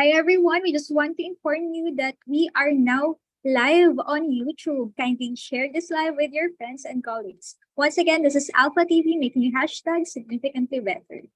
Hi everyone, we just want to inform you that we are now live on YouTube. Kindly share this live with your friends and colleagues. Once again, this is Alpha TV making hashtag significantly better.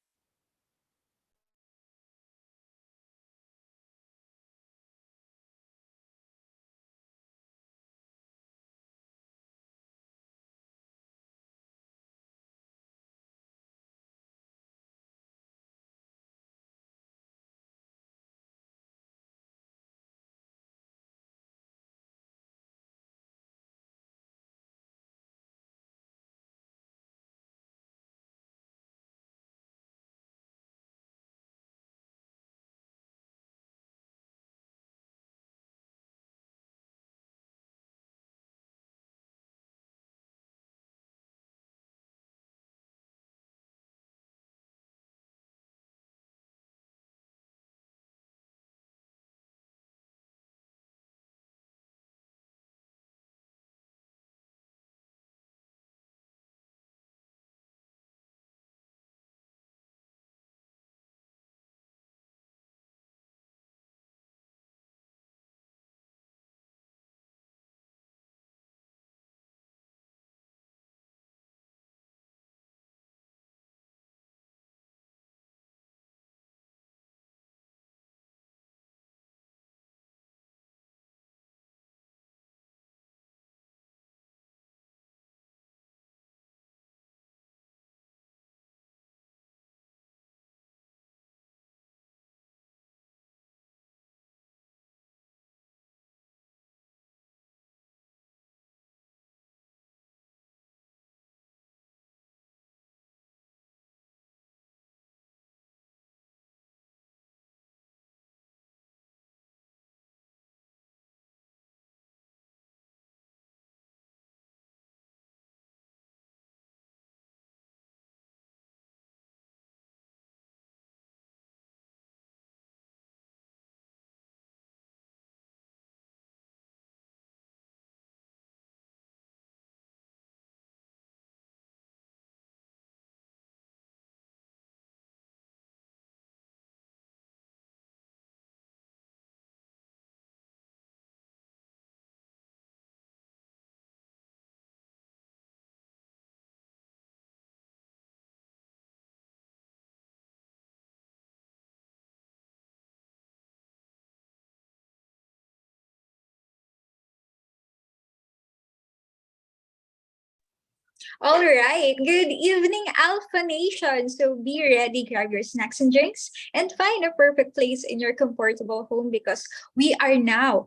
All right. Good evening, Alpha Nation. So be ready, grab your snacks and drinks, and find a perfect place in your comfortable home because we are now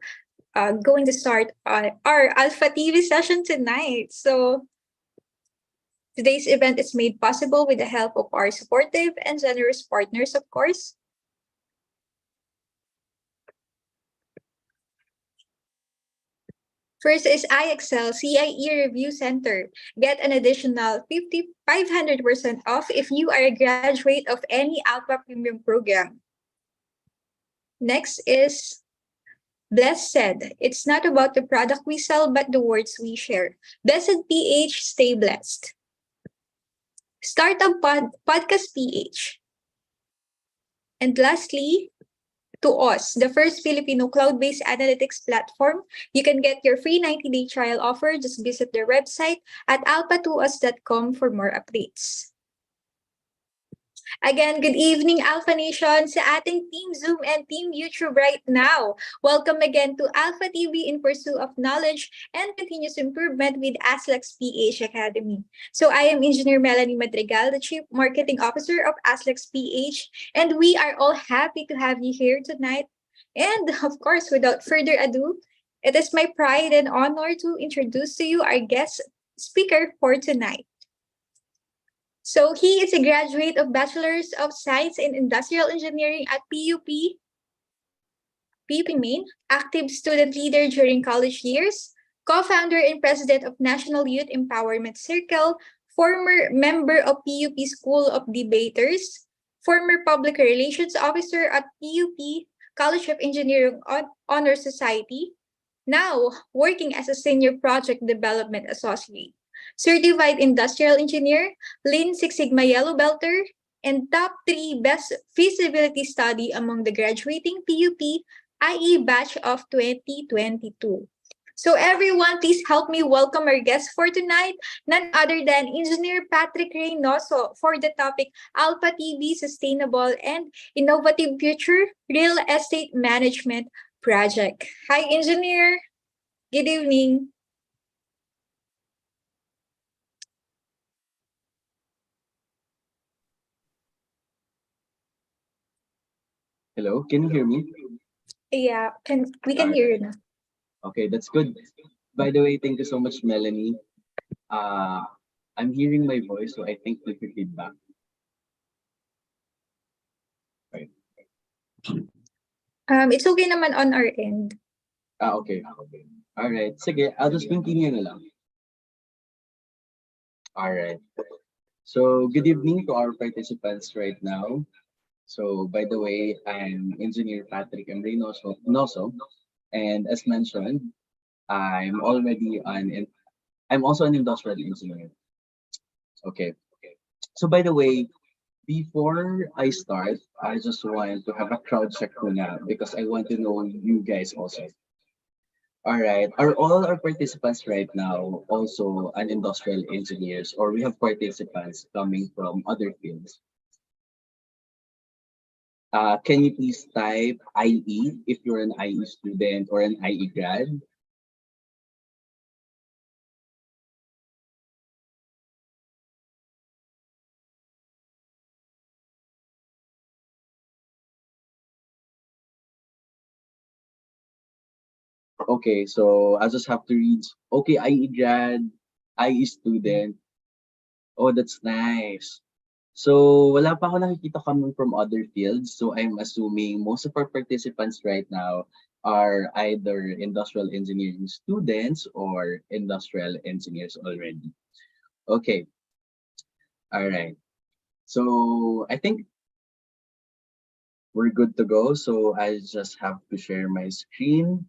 going to start our Alpha TV session tonight. So today's event is made possible with the help of our supportive and generous partners, of course. First is IXL CIE Review Center. Get an additional 500% off if you are a graduate of any Alpha Premium program. Next is Blessed. It's not about the product we sell, but the words we share. Blessed PH, stay blessed. Startup Podcast PH. And lastly, to us, the first Filipino cloud-based analytics platform. You can get your free 90-day trial offer. Just visit their website at alpha2us.com for more updates. Again, good evening, Alpha Nation, sa ating Team Zoom and Team YouTube right now. Welcome again to Alpha TV in pursuit of knowledge and continuous improvement with ASLEX PH Academy. So I am Engineer Melanie Madrigal, the Chief Marketing Officer of ASLEX PH, and we are all happy to have you here tonight. And of course, without further ado, it is my pride and honor to introduce to you our guest speaker for tonight. So he is a graduate of Bachelor's of Science in Industrial Engineering at PUP Maine, active student leader during college years, co-founder and president of National Youth Empowerment Circle, former member of PUP School of Debaters, former public relations officer at PUP College of Engineering Honor Society, now working as a senior project development associate. Certified Industrial Engineer, Lean Six Sigma Yellow Belter, and top 3 best feasibility study among the graduating PUP IE batch of 2022. So everyone, please help me welcome our guest for tonight, none other than Engineer Patrick Reynoso for the topic Alpha TV Sustainable and Innovative Future Real Estate Management Project. Hi, Engineer. Good evening. Hello, can you hear me? Yeah, we can All hear right. you now. Okay, that's good. By the way, thank you so much, Melanie. Uh, I'm hearing my voice, so I think we could feedback. Right. It's okay naman on our end. Okay. All right. Sige, I'll just continue na lang. All right. So, good evening to our participants right now. So, by the way, I'm Engineer Patrick M. Reynoso, and as mentioned, I'm already I'm also an industrial engineer. Okay. So, by the way, before I start, I just want to have a crowd check muna because I want to know you guys also. All right. Are all our participants right now also an industrial engineers or we have participants coming from other fields? Can you please type IE if you're an IE student or an IE grad? Okay, so I just have to read. Okay, IE grad, IE student. Oh, that's nice. So, wala pa ako nakikita coming from other fields. So, I'm assuming most of our participants right now are either industrial engineering students or industrial engineers already. Okay, all right. So, I think we're good to go. So, I just have to share my screen.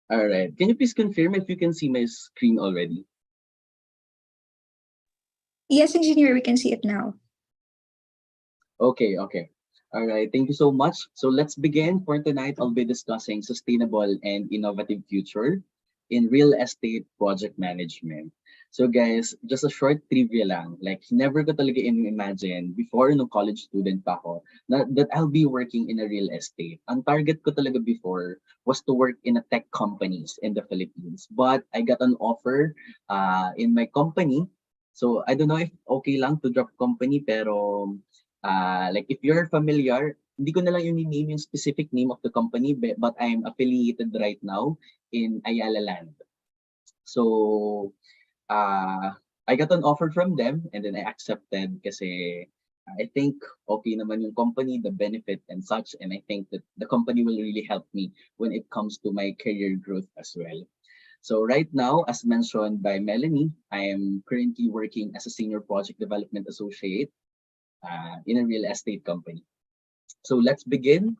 All right. Can you please confirm if you can see my screen already? Yes, engineer, we can see it now. Okay. All right, thank you so much. So let's begin. For tonight, I'll be discussing sustainable and innovative future in real estate project management. So guys, just a short trivia lang. Like, never ko talaga imagine before no college student pa ako that I'll be working in a real estate. Ang target ko talaga before was to work in a tech companies in the Philippines. But I got an offer in my company. So I don't know if okay lang to drop company pero like if you're familiar, hindi ko na lang yung name yung specific name of the company, but I'm affiliated right now in Ayala Land. So, I got an offer from them and then I accepted kasi I think okay naman yung company, the benefit and such, and I think that the company will really help me when it comes to my career growth as well. So right now, as mentioned by Melanie, I am currently working as a senior project development associate in a real estate company. So let's begin.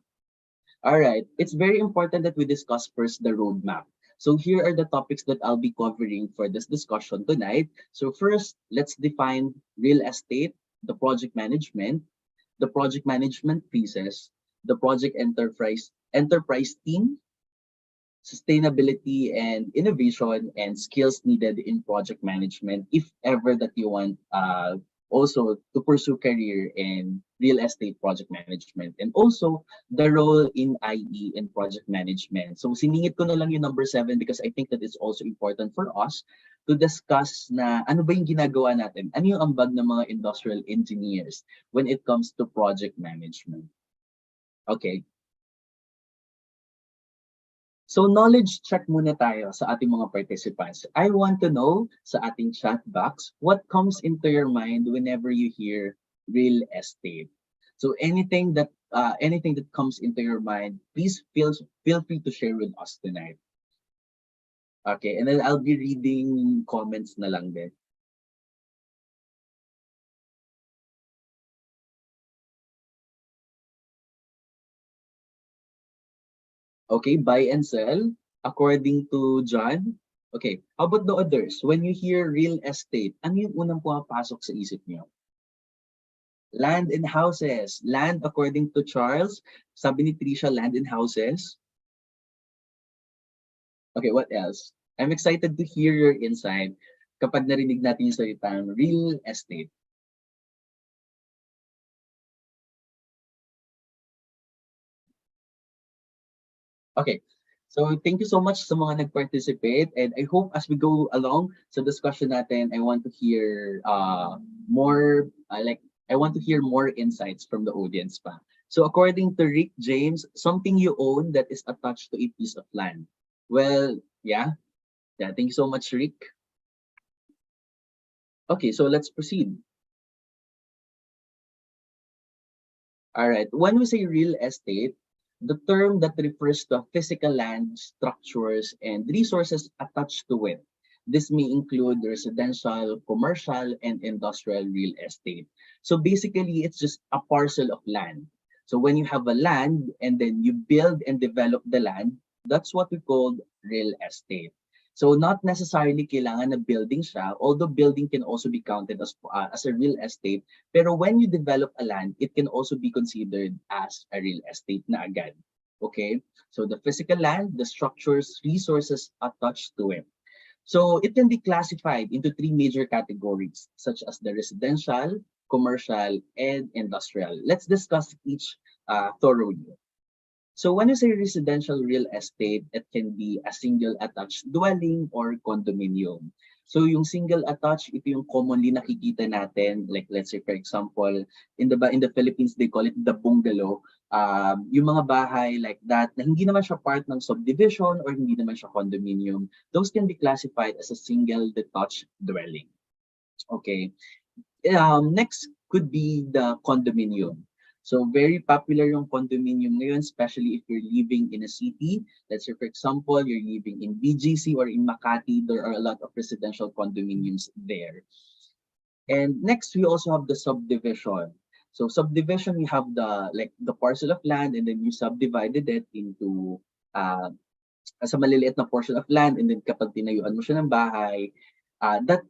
All right, it's very important that we discuss first the roadmap. So here are the topics that I'll be covering for this discussion tonight. So first, let's define real estate, the project management pieces, the project enterprise team, sustainability and innovation and skills needed in project management if ever that you want also to pursue career in real estate project management and also the role in IE in project management. So siningit ko na lang yung number 7 because I think that it's also important for us to discuss na ano ba yung ginagawa natin, ano yung ambag ng mga industrial engineers when it comes to project management. Okay. So knowledge check muna tayo sa ating mga participants. I want to know sa ating chat box, what comes into your mind whenever you hear real estate? So anything that comes into your mind, please feel free to share with us tonight. Okay, and then I'll be reading comments na lang din. Okay, buy and sell. According to John, Okay, how about the others? When you hear real estate, ano yung unang pumapasok sa isip niyo? Land and houses. Land, according to Charles, sabi ni Trisha, land and houses. Okay, what else? I'm excited to hear your insight kapag narinig natin yung salitang real estate. Okay, so thank you so much sa mga nag-participate, and I hope as we go along sa discussion natin, I want to hear more, I want to hear more insights from the audience pa. So according to Rick James, something you own that is attached to a piece of land. Well, yeah, thank you so much, Rick. Okay, so let's proceed. All right. When we say real estate, the term that refers to physical land, structures, and resources attached to it. This may include residential, commercial, and industrial real estate. So basically, it's just a parcel of land. So when you have a land and then you build and develop the land, that's what we call real estate. So not necessarily kailangan na building siya, although building can also be counted as a real estate. Pero when you develop a land, it can also be considered as a real estate na agad. Okay? So the physical land, the structures, resources attached to it. So it can be classified into three major categories, such as the residential, commercial, and industrial. Let's discuss each thoroughly. So when you say residential real estate, it can be a single attached dwelling or condominium. So yung single attached, ito yung commonly nakikita natin, like let's say for example, in the Philippines they call it the bungalow. Yung mga bahay like that na hindi naman siya part ng subdivision or hindi naman siya condominium, those can be classified as a single detached dwelling. Okay. Next could be the condominium. So very popular yung condominium ngayon, especially if you're living in a city. Let's say, for example, you're living in BGC or in Makati, there are a lot of residential condominiums there. And next, we also have the subdivision. So subdivision, you have the parcel of land, and then you subdivided it into sa maliliit na portion of land, and then kapag tinayuan mo siya ng bahay, that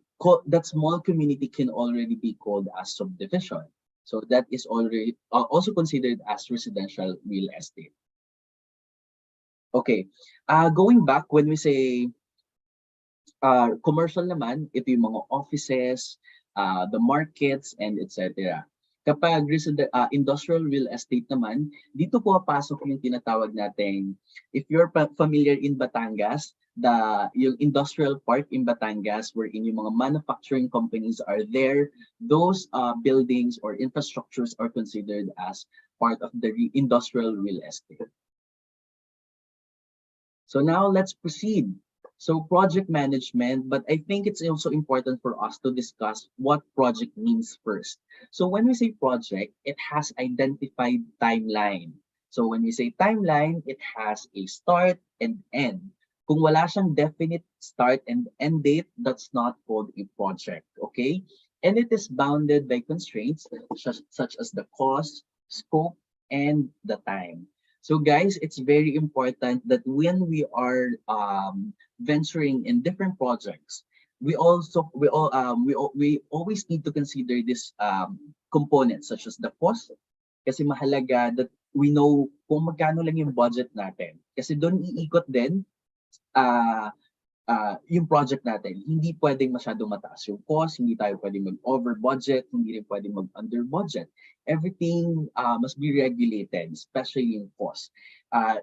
small community can already be called as subdivision. So that is already also considered as residential real estate. Okay, going back when we say commercial naman, ito yung mga offices, the markets, and etc. Kapag industrial real estate naman, dito pumapasok yung tinatawag nating, if you're familiar in Batangas, yung industrial park in Batangas wherein yung mga manufacturing companies are there, those buildings or infrastructures are considered as part of the industrial real estate. So now let's proceed. So project management, but I think it's also important for us to discuss what project means first. So when we say project, it has identified timeline. So when we say timeline, it has a start and end. Kung wala siyang definite start and end date, that's not called a project, okay? And it is bounded by constraints such as the cost, scope, and the time. So guys, it's very important that when we are venturing in different projects, we always need to consider this components such as the cost, kasi mahalaga that we know kung magkano lang yung budget natin. Kasi doon iikot din yung project natin. Hindi pwedeng masyadong mataas yung cost, hindi tayo pwedeng mag-over budget, hindi rin pwedeng mag-under budget. Everything must be regulated, especially yung cost.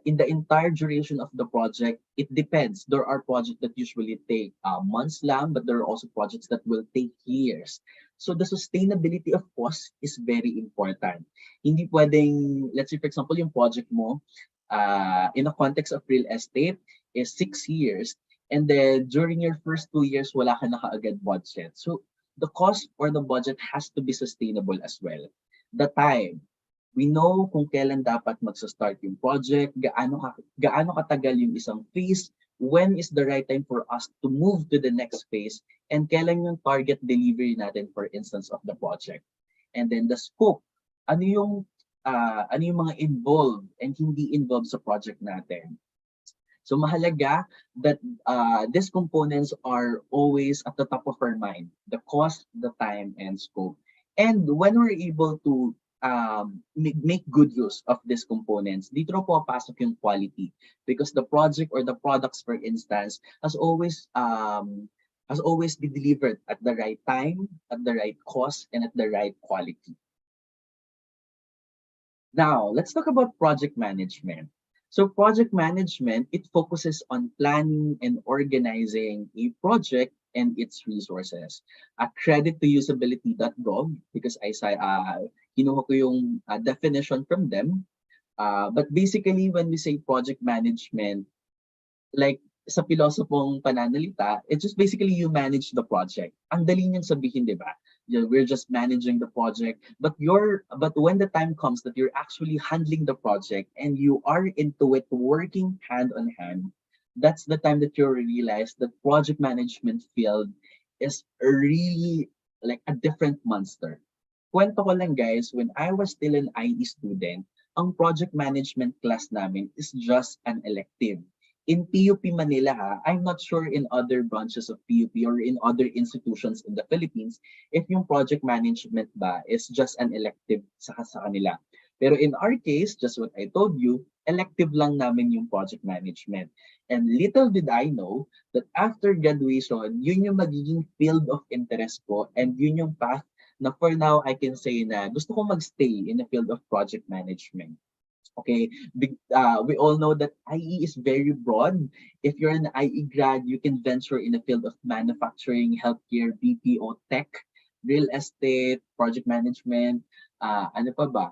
In the entire duration of the project, it depends. There are projects that usually take months lang, but there are also projects that will take years. So the sustainability of cost is very important. Hindi pwedeng, let's say for example, yung project mo, in a context of real estate, is 6 years, and then during your first 2 years, wala ka na kaagad budget. So the cost or the budget has to be sustainable as well. The time, we know kung kailan dapat magsa-start yung project, gaano katagal yung isang phase, when is the right time for us to move to the next phase, and kailan yung target delivery natin, for instance, of the project. And then the scope, ano yung mga involved and hindi involved sa project natin. So mahalaga that these components are always at the top of our mind, the cost, the time, and scope. And when we're able to make good use of these components, dito na pumapasok yung quality, because the project or the products, for instance, has always been delivered at the right time, at the right cost, and at the right quality. Now, let's talk about project management. So project management, it focuses on planning and organizing a project and its resources. A credit to usability.gov, because I say, kinuha ko yung definition from them. But basically, when we say project management, like sa pilosopong pananalita, it's just basically you manage the project. Ang dali niyang sabihin, di ba? We're just managing the project, but when the time comes that you're actually handling the project and you are into it, working hand on hand, that's the time that you realize that project management field is really like a different monster. Kwento ko lang guys, when I was still an IE student, ang project management class namin is just an elective. In PUP Manila, I'm not sure in other branches of PUP or in other institutions in the Philippines if yung project management ba is just an elective sa kanila. Pero in our case, just what I told you, elective lang namin yung project management. And little did I know that after graduation, yun yung magiging field of interest ko and yun yung path na for now I can say na gusto ko magstay in the field of project management. Okay, we all know that IE is very broad. If you're an IE grad, you can venture in the field of manufacturing, healthcare, BPO, tech, real estate, project management, ano pa ba?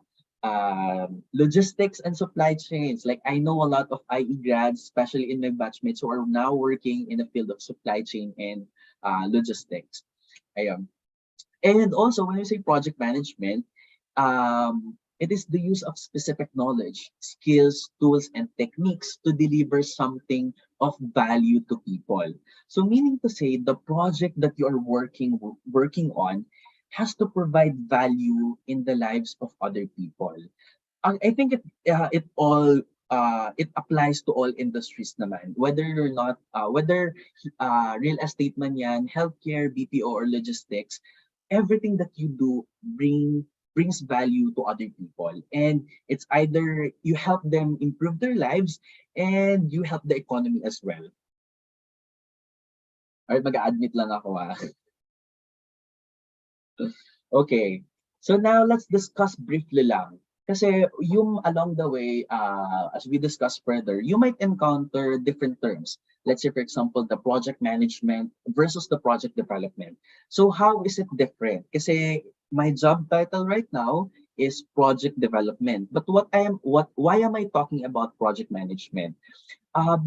Logistics and supply chains. Like I know a lot of IE grads, especially in my batchmates, who are now working in the field of supply chain and logistics. Ayun. And also, when you say project management, it is the use of specific knowledge, skills, tools, and techniques to deliver something of value to people. So meaning to say, the project that you are working on has to provide value in the lives of other people. I think it applies to all industries naman. Whether you're not, whether real estate man yan, healthcare, BPO, or logistics, everything that you do brings value to other people, and it's either you help them improve their lives and you help the economy as well. Alright, mag-admit lang ako Okay, so now let's discuss briefly lang. Kasi yung along the way, as we discuss further, you might encounter different terms. Let's say, for example, the project management versus the project development. So how is it different? Kasi my job title right now is project development. But why am I talking about project management?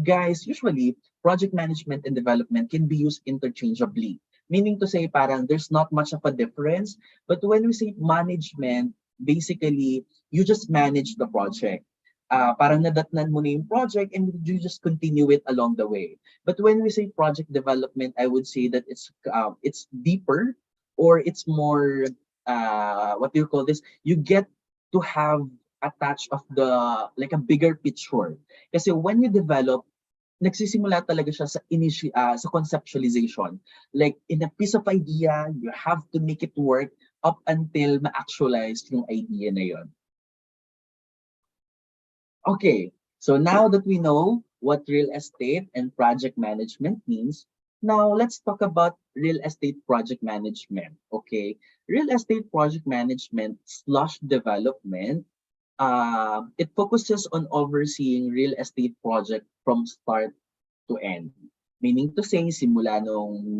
Guys, usually project management and development can be used interchangeably. Meaning to say, parang there's not much of a difference. But when we say management, basically, you just manage the project. Parang nadatnan mo na yung project and you just continue it along the way. But when we say project development, I would say that it's deeper, or it's more, what do you call this? You get to have a touch of the, like a bigger picture. Kasi when you develop, nagsisimula talaga siya sa conceptualization. Like in a piece of idea, you have to make it work up until ma-actualize yung idea na yon. Okay, so now that we know what real estate and project management means, now let's talk about real estate project management. Okay, real estate project management / development, it focuses on overseeing real estate project from start to end. Meaning to say, simula nung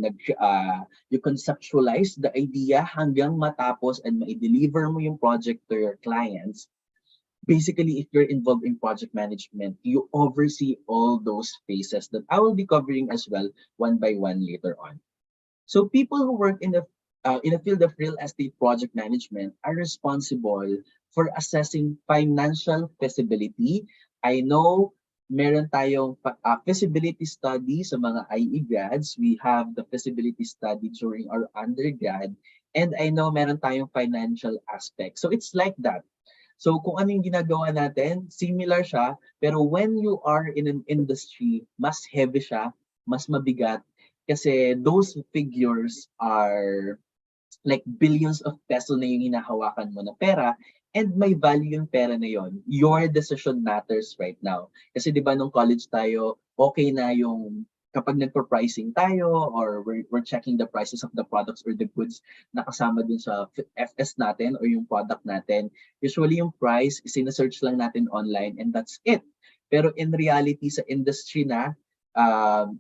you conceptualize the idea hanggang matapos and ma-deliver mo yung project to your clients. Basically, if you're involved in project management, you oversee all those phases that I will be covering as well one by one later on. So people who work in the field of real estate project management are responsible for assessing financial feasibility. I know meron tayong feasibility study sa mga IE grads. We have the feasibility study during our undergrad. And I know meron tayong financial aspect. So it's like that. So kung ano yung ginagawa natin, similar siya, pero when you are in an industry, mas heavy siya, mas mabigat, kasi those figures are like billions of peso na yung hinahawakan mo na pera, and may value yung pera na yon. Your decision matters right now. Kasi di ba nung college tayo, okay na yung kapag nagpo-pricing tayo or we're checking the prices of the products or the goods na kasama dun sa FS natin or yung product natin. Usually yung price, sinesearch lang natin online and that's it. Pero in reality, sa industry na,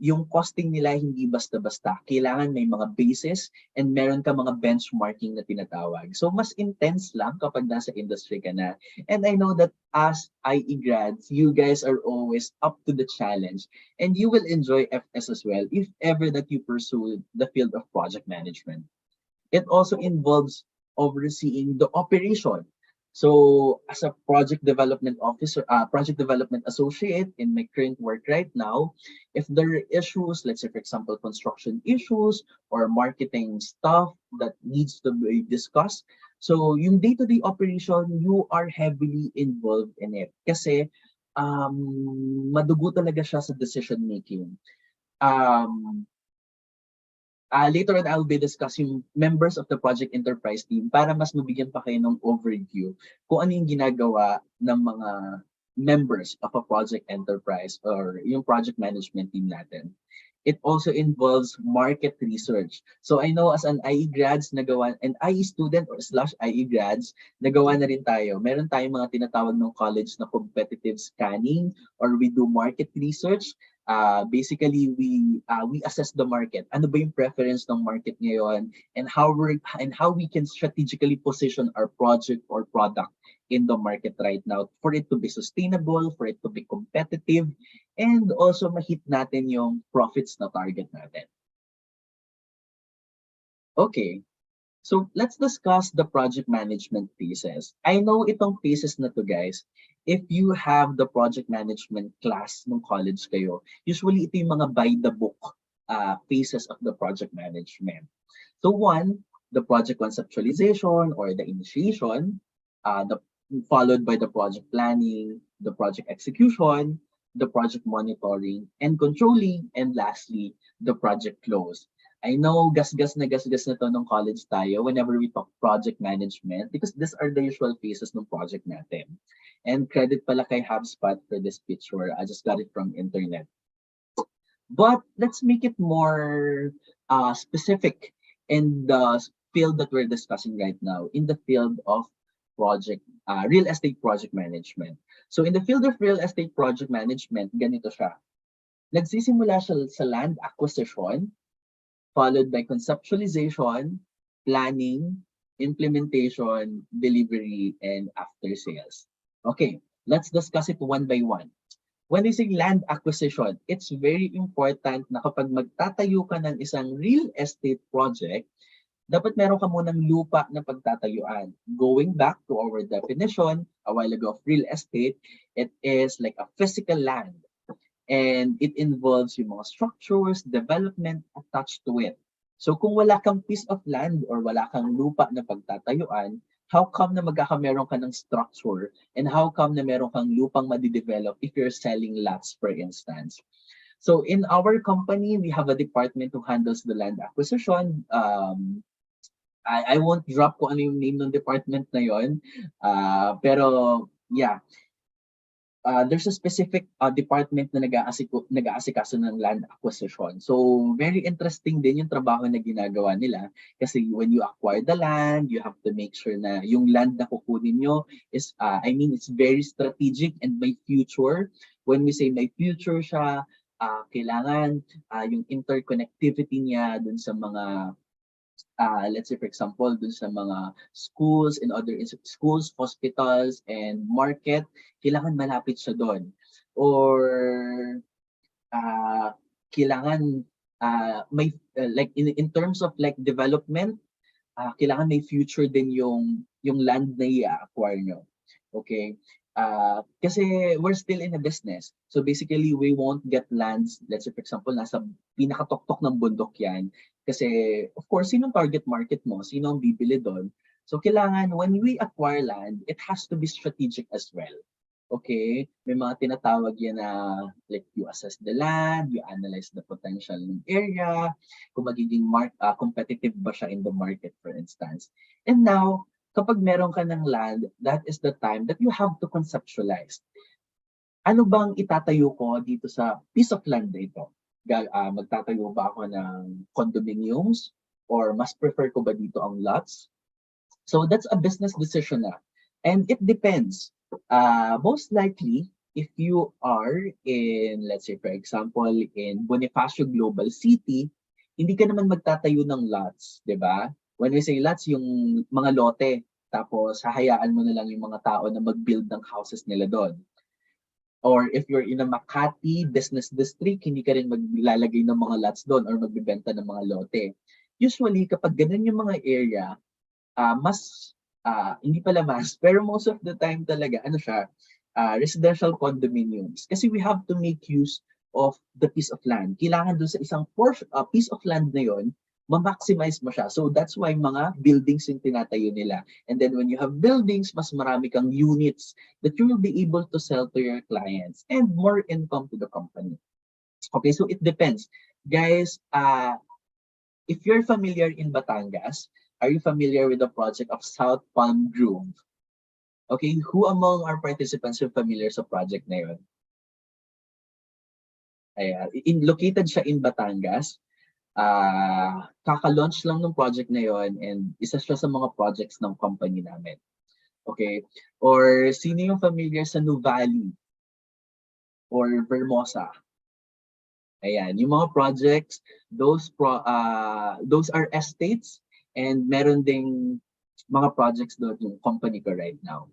yung costing nila hindi basta-basta. Kailangan may mga basis and meron ka mga benchmarking na tinatawag. So mas intense lang kapag nasa industry ka na. And I know that as IE grads, you guys are always up to the challenge and you will enjoy FS as well if ever that you pursue the field of project management. It also involves overseeing the operation. So as a project development officer, project development associate in my current work right now, if there are issues, let's say for example, construction issues or marketing stuff that needs to be discussed, so yung day-to-day operation, you are heavily involved in it. Kasi madugo talaga siya sa decision making. Later on, I'll be discussing members of the project enterprise team para mas mabigyan pa kayo ng overview kung ano yung ginagawa ng mga members of a project enterprise or yung project management team natin. It also involves market research. So I know as an IE grads nagawa, an IE student or slash IE grads, nagawa na rin tayo. Meron tayong mga tinatawag ng college na competitive scanning or we do market research. Basically we assess the market. Ano ba yung preference ng market ngayon and how we can strategically position our project or product in the market right now for it to be sustainable, for it to be competitive, and also ma-hit natin yung profits na target natin. Okay. So let's discuss the project management phases. I know itong phases na to guys, if you have the project management class ng college kayo, usually ito yung mga by the book phases of the project management. So one, the project conceptualization or the initiation, followed by the project planning, the project execution, the project monitoring and controlling, and lastly, the project close. I know gasgas na to nung college tayo whenever we talk project management because these are the usual phases ng project natin. And credit pala kay HubSpot for this picture. I just got it from internet. But let's make it more specific in the field that we're discussing right now, in the field of real estate project management. So in the field of real estate project management, ganito siya. Nagsisimula siya sa land acquisition, followed by conceptualization, planning, implementation, delivery, and after sales. Okay, let's discuss it one by one. When we say land acquisition, it's very important na kapag magtatayo ka ng isang real estate project, dapat meron ka munang lupa na pagtatayuan. Going back to our definition a while ago of real estate, it is like a physical land. And it involves yung mga structures, development attached to it. So kung wala kang piece of land or wala kang lupa na pagtatayuan, how come na magkakameron ka ng structure and how come na meron kang lupang madidevelop if you're selling lots, for instance? So in our company, we have a department who handles the land acquisition. I won't drop kung ano yung name ng department na yon. Pero yeah, there's a specific department na nag-aasikaso ng land acquisition. So very interesting din yung trabaho na ginagawa nila kasi when you acquire the land, you have to make sure na yung land na kukunin nyo is, it's very strategic and may future. When we say may future siya, kailangan yung interconnectivity niya dun sa mga let's say for example, dun sa mga schools and other schools, hospitals, and market, kailangan malapit siya doon. Or kailangan may like in terms of like development, kailangan may future din yung land na i-acquire nyo. Okay? Kasi we're still in a business. So basically, we won't get lands, let's say for example, nasa pinakatoktok ng bundok yan. Kasi, of course, sinong target market mo? Sino ang bibili doon? So kailangan when we acquire land, it has to be strategic as well. Okay? May mga tinatawag yan na like you assess the land, you analyze the potential ng area, kung magiging competitive ba siya in the market for instance. And now, kapag meron ka ng land, that is the time that you have to conceptualize. Ano bang itatayo ko dito sa piece of land na ito? Magtatayo ba ako ng condominiums? Or mas prefer ko ba dito ang lots? So that's a business decision na. And it depends. Most likely, if you are in, let's say for example, in Bonifacio Global City, hindi ka naman magtatayo ng lots, di ba? When we say lots, yung mga lote, tapos hahayaan mo na lang yung mga tao na mag-build ng houses nila doon. Or if you're in a Makati business district, hindi ka rin maglalagay ng mga lots doon or magbibenta ng mga lote. Usually, kapag ganun yung mga area, hindi pala mas, pero most of the time talaga, ano siya, residential condominiums. Kasi we have to make use of the piece of land. Kailangan dun sa isang piece of land na yon, ma-maximize mo siya. So that's why mga buildings yung tinatayo nila. And then when you have buildings, mas marami kang units that you will be able to sell to your clients and more income to the company. Okay, so it depends. Guys, if you're familiar in Batangas, are you familiar with the project of South Palm Grove? Okay, who among our participants are familiar sa project na yun? Ayan, located siya in Batangas. Kaka-launch lang ng project na yon and isa siya sa mga projects ng company namin. Okay? Or sino yung familiar sa Nuvali or Vermosa? Ayan, yung mga projects, those are estates and meron ding mga projects doon yung company ko right now.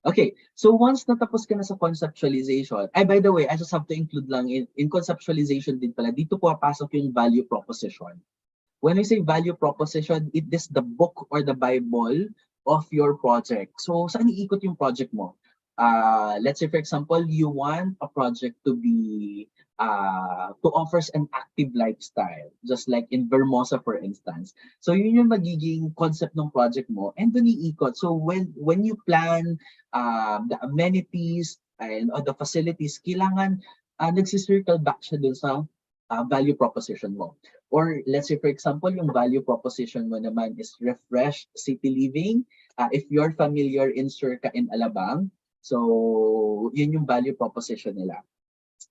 Okay, so once natapos ka na sa conceptualization, by the way, I just have to include lang in conceptualization din pala, dito papasok yung value proposition. When I say value proposition, it is the book or the Bible of your project. So saan iikot yung project mo? Let's say for example, you want a project to be to offers an active lifestyle, just like in Vermosa for instance. So yun yung magiging concept ng project mo and dun iikot. So when you plan the amenities and the facilities, kailangan nagsisircle back siya dun sa value proposition mo. Or let's say for example, yung value proposition mo naman is refreshed city living. If you're familiar in Circa in Alabang, so yun yung value proposition nila.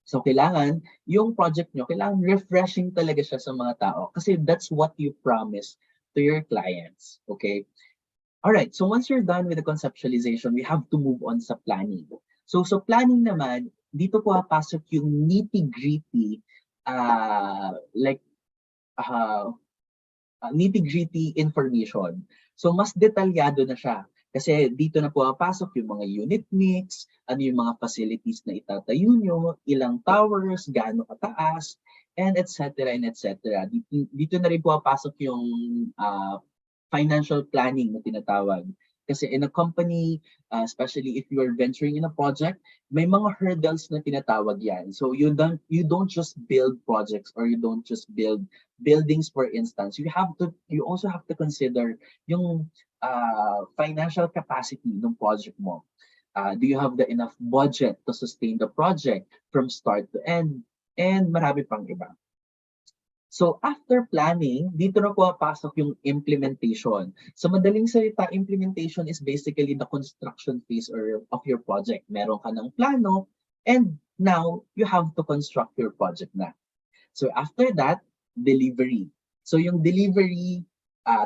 So kailangan, yung project nyo, kailangan refreshing talaga siya sa mga tao kasi that's what you promise to your clients. Okay? Alright, so once you're done with the conceptualization, we have to move on sa planning. So planning naman, dito po papasok yung nitty-gritty, nitty-gritty information. So mas detalyado na siya. Kasi dito na pumapasok yung mga unit mix, ano yung mga facilities na itatayo nyo, ilang towers, gaano kataas, and etc. and etc. Dito na rin pumapasok yung financial planning na tinatawag. Kasi in a company, especially if you are venturing in a project, may mga hurdles na tinatawag yan. So you don't just build projects or you don't just build buildings for instance. You also have to consider yung financial capacity ng project mo. Do you have the enough budget to sustain the project from start to end? And marami pang iba. So after planning, dito na pumapasok yung implementation. So madaling salita, implementation is basically the construction phase of your project. Meron ka ng plano and now you have to construct your project na. So after that, delivery. So yung delivery,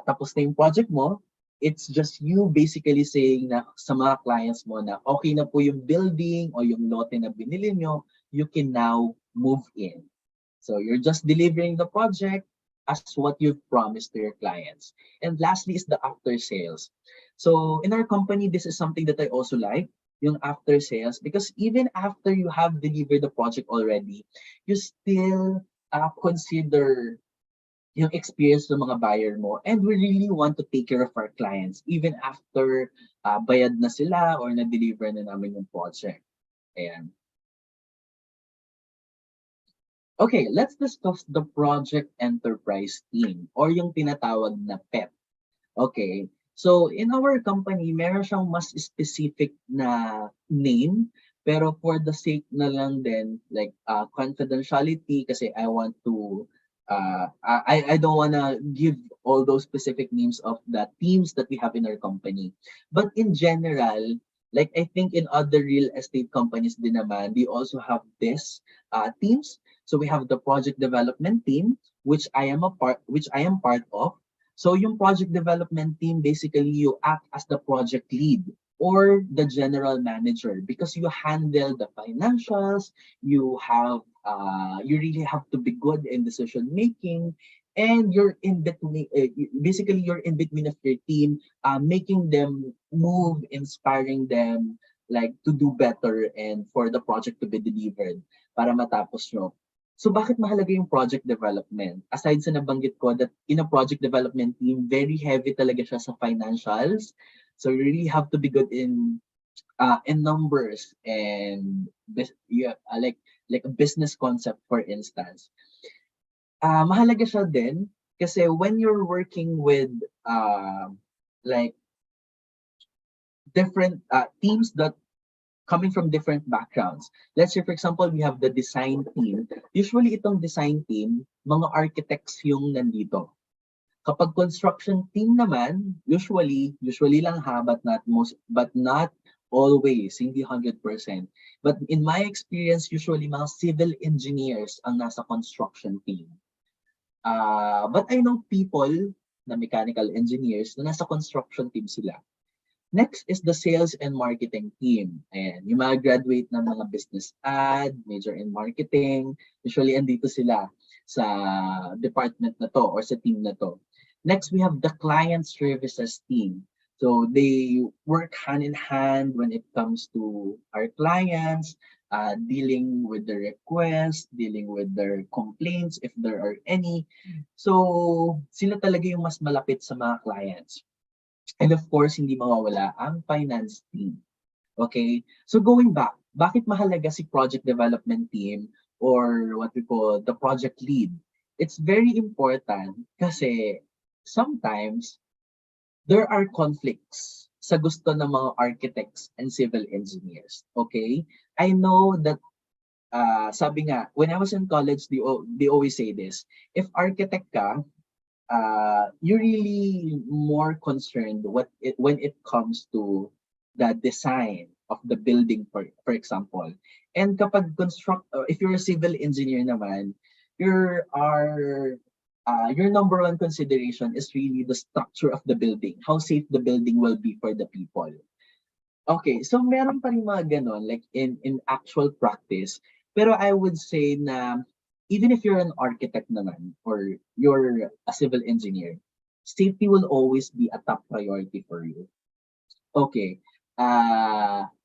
tapos na yung project mo, it's just you basically saying na sa mga clients mo na okay na po yung building o yung lote na binili nyo, you can now move in. So you're just delivering the project as what you've promised to your clients. And lastly is the after sales. So in our company, this is something that I also like, yung after sales, because even after you have delivered the project already, you still consider yung experience ng mga buyer mo. And we really want to take care of our clients even after bayad na sila or na-deliver na namin yung project. Ayan. Okay, let's discuss the project enterprise team or yung tinatawag na PET. Okay, So in our company, meron siyang mas specific na name, pero for the sake na lang din, like confidentiality, kasi I want to, I don't wanna give all those specific names of the teams that we have in our company. But in general, like I think in other real estate companies din naman, they also have this teams. So we have the project development team, which I am part of. So yung project development team, basically you act as the project lead or the general manager because you handle the financials, you really have to be good in decision making, and you're in between, basically you're in between of your team, making them move, inspiring them like to do better and for the project to be delivered para matapos nyo. So bakit mahalaga yung project development? Aside sa nabanggit ko that in a project development team, very heavy talaga siya sa financials. So you really have to be good in numbers and yeah, like a business concept for instance. Mahalaga siya din kasi when you're working with like different teams that coming from different backgrounds. Let's say, for example, we have the design team. Usually, itong design team, mga architects yung nandito. Kapag construction team naman, usually lang ha, but not always, hindi 100%. But in my experience, usually mga civil engineers ang nasa construction team. But I know people na mechanical engineers na nasa construction team sila. Next is the sales and marketing team. Ayan, yung mga graduate ng mga business ad, major in marketing, usually andito sila sa department na to or sa team na to. Next, we have the client services team. So they work hand in hand when it comes to our clients, dealing with the requests, dealing with their complaints if there are any. So sila talaga yung mas malapit sa mga clients. And of course, hindi mawawala ang finance team. Okay? So going back, bakit mahalaga si project development team or what we call the project lead? It's very important kasi sometimes there are conflicts sa gusto ng mga architects and civil engineers. Okay? I know that sabi nga, when I was in college, they always say this, if architect ka, you're really more concerned when it comes to the design of the building, for example. And kapag if you're a civil engineer naman, your number one consideration is really the structure of the building, how safe the building will be for the people. Okay, so meron pa rin mga ganon, like in actual practice. Pero I would say na even if you're an architect naman or you're a civil engineer, safety will always be a top priority for you. Okay.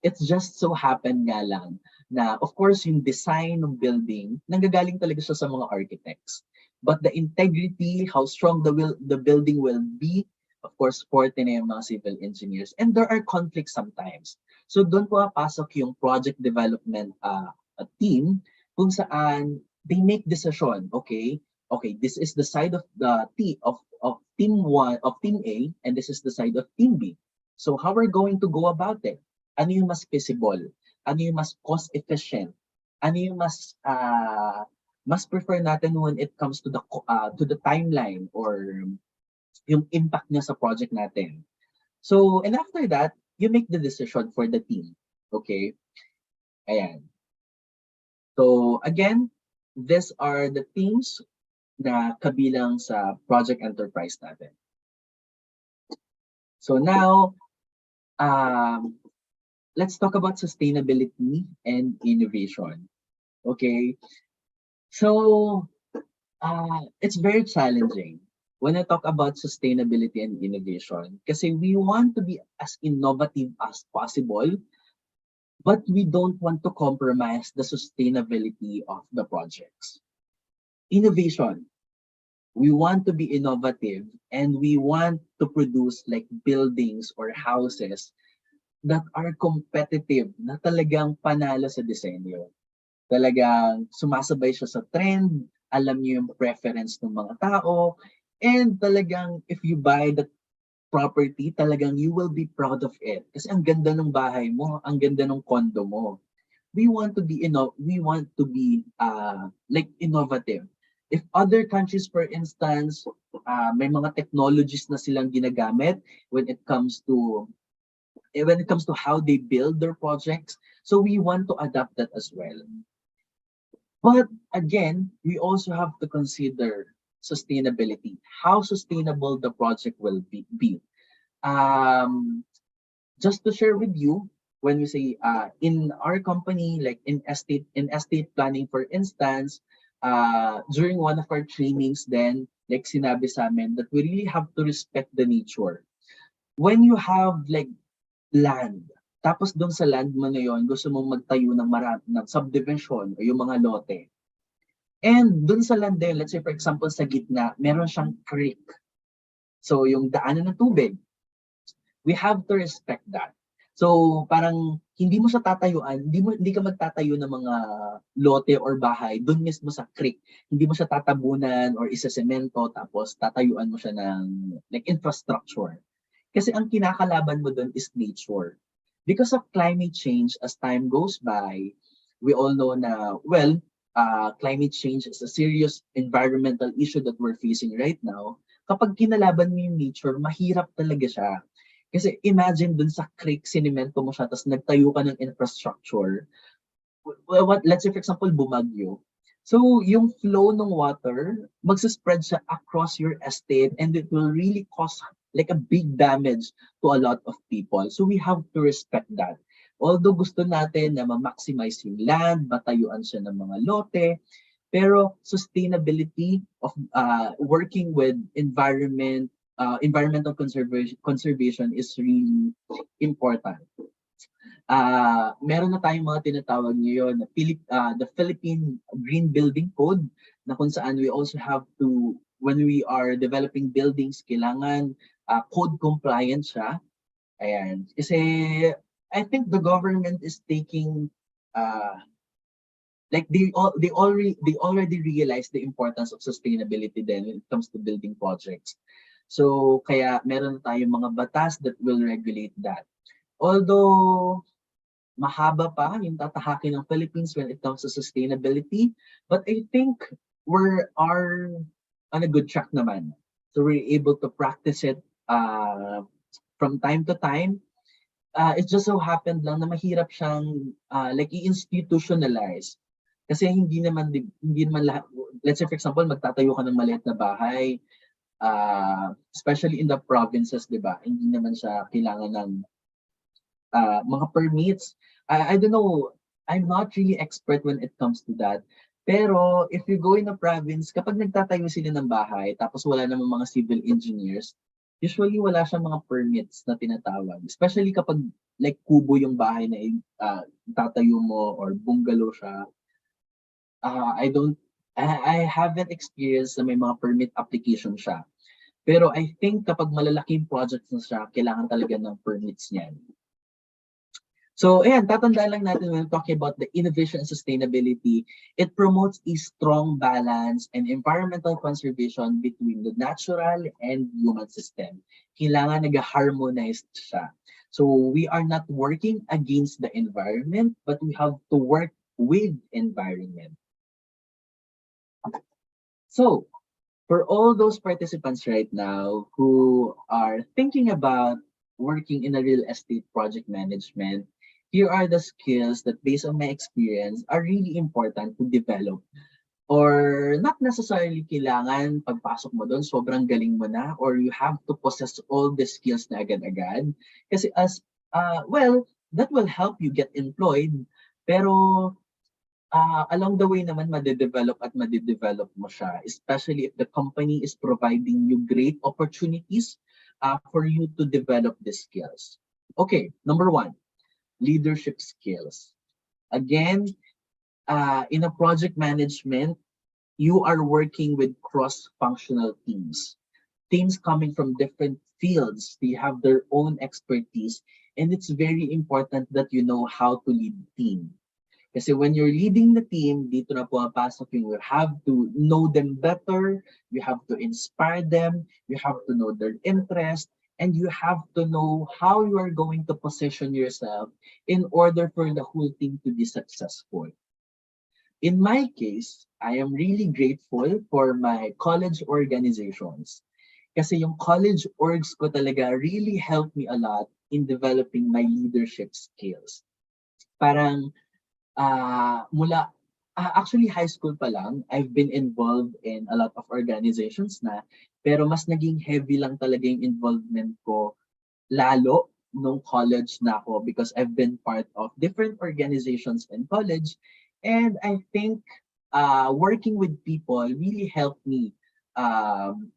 It's just so happen nga lang na of course yung design ng building nanggagaling talaga siya sa mga architects. But the integrity, how strong the building will be, of course, forte na yung mga civil engineers. And there are conflicts sometimes. So doon po papasok yung project development team kung saan they make decision, okay, this is the side of the team A, and this is the side of team B. So how we're going to go about it? Ano yung mas feasible? Ano yung mas cost efficient? Ano yung mas prefer natin when it comes to the timeline or yung impact niya sa project natin? So, and after that, you make the decision for the team. Okay? Ayan. So, again, these are the teams na kabilang sa project enterprise natin. So now, let's talk about sustainability and innovation. Okay, so it's very challenging when I talk about sustainability and innovation kasi we want to be as innovative as possible, but we don't want to compromise the sustainability of the projects. Innovation. We want to be innovative and we want to produce like buildings or houses that are competitive, na talagang panalo sa disenyo. Talagang sumasabay siya sa trend, alam niyo yung preference ng mga tao, and talagang if you buy property, talagang you will be proud of it. Kasi ang ganda ng bahay mo, ang ganda ng condo mo. We want to be like innovative. If other countries, for instance, may mga technologies na silang ginagamit when it comes to how they build their projects, so we want to adapt that as well. But again, we also have to consider sustainability, how sustainable the project will be. Um, just to share with you, when we say in our company, like in estate planning, for instance, during one of our trainings, then like sinabi sa amin that we really have to respect the nature. When you have like land, tapos doon sa land mo na yon, gusto mong magtayo ng subdivision o yung mga lote. And doon sa land din, let's say for example sa gitna, meron siyang creek. So yung daanan ng tubig, we have to respect that. So parang hindi mo siya tatayuan, hindi ka magtatayo ng mga lote or bahay doon mismo sa creek. Hindi mo siya tatabunan or isasemento tapos tatayuan mo siya ng like infrastructure. Kasi ang kinakalaban mo doon is nature. Because of climate change, as time goes by, we all know na, well, climate change is a serious environmental issue that we're facing right now. Kapag kinalaban mo yung nature, mahirap talaga siya. Kasi imagine dun sa creek, sinimento mo siya, tapos nagtayo ka ng infrastructure. Let's say for example, bumagyo. So yung flow ng water, magsispread siya across your estate and it will really cause like a big damage to a lot of people. So we have to respect that. Although gusto natin na ma-maximize yung land, matayuan siya ng mga lote, pero sustainability of working with environmental conservation is really important. Meron na tayong mga tinatawag ngayon na the Philippine Green Building Code, na kung saan we also have to, when we are developing buildings, kailangan code compliant siya. Ayan. Kasi I think the government is taking like they already realize the importance of sustainability then when it comes to building projects. So kaya meron tayong mga batas that will regulate that. Although mahaba pa yung tatahakin ng Philippines when it comes to sustainability, but I think we are on a good track naman. So we're able to practice it from time to time. It just so happened lang na mahirap siyang like i-institutionalize. Kasi hindi naman lahat, let's say for example, magtatayo ka ng maliit na bahay, especially in the provinces, di ba? Hindi naman siya kailangan ng mga permits. I don't know, I'm not really expert when it comes to that. Pero if you go in a province, kapag nagtatayo sila ng bahay, tapos wala namang mga civil engineers, usually wala siyang mga permits na tinatawag. Especially kapag like kubo yung bahay na tatayo mo or bungalow siya. I haven't experienced na may mga permit application siya. Pero I think kapag malalaking projects na siya, kailangan talaga ng permits niyan. So, ayan, tatandaan lang natin when talking about the innovation and sustainability, it promotes a strong balance and environmental conservation between the natural and human system. Kailangan nag-harmonize siya. So, we are not working against the environment, but we have to work with environment. So, for all those participants right now who are thinking about working in a real estate project management, here are the skills that, based on my experience, are really important to develop. Or not necessarily kailangan pagpasok mo doon, sobrang galing mo na, or you have to possess all the skills na agad-agad. Kasi well, that will help you get employed. Pero along the way naman, made-develop mo siya, especially if the company is providing you great opportunities for you to develop these skills. Okay, number 1, leadership skills. Again, in a project management, you are working with cross-functional teams. Teams coming from different fields, they have their own expertise, and it's very important that you know how to lead the team. Kasi when you're leading the team, dito na pumapasok yung you have to know them better, you have to inspire them, you have to know their interest, and you have to know how you are going to position yourself in order for the whole team to be successful. In my case, I am really grateful for my college organizations. Kasi yung college orgs ko talaga really helped me a lot in developing my leadership skills. Parang mula actually high school pa lang, I've been involved in a lot of organizations na, pero mas naging heavy lang talaga yung involvement ko lalo nung college na ako because I've been part of different organizations in college, and I think working with people really helped me um,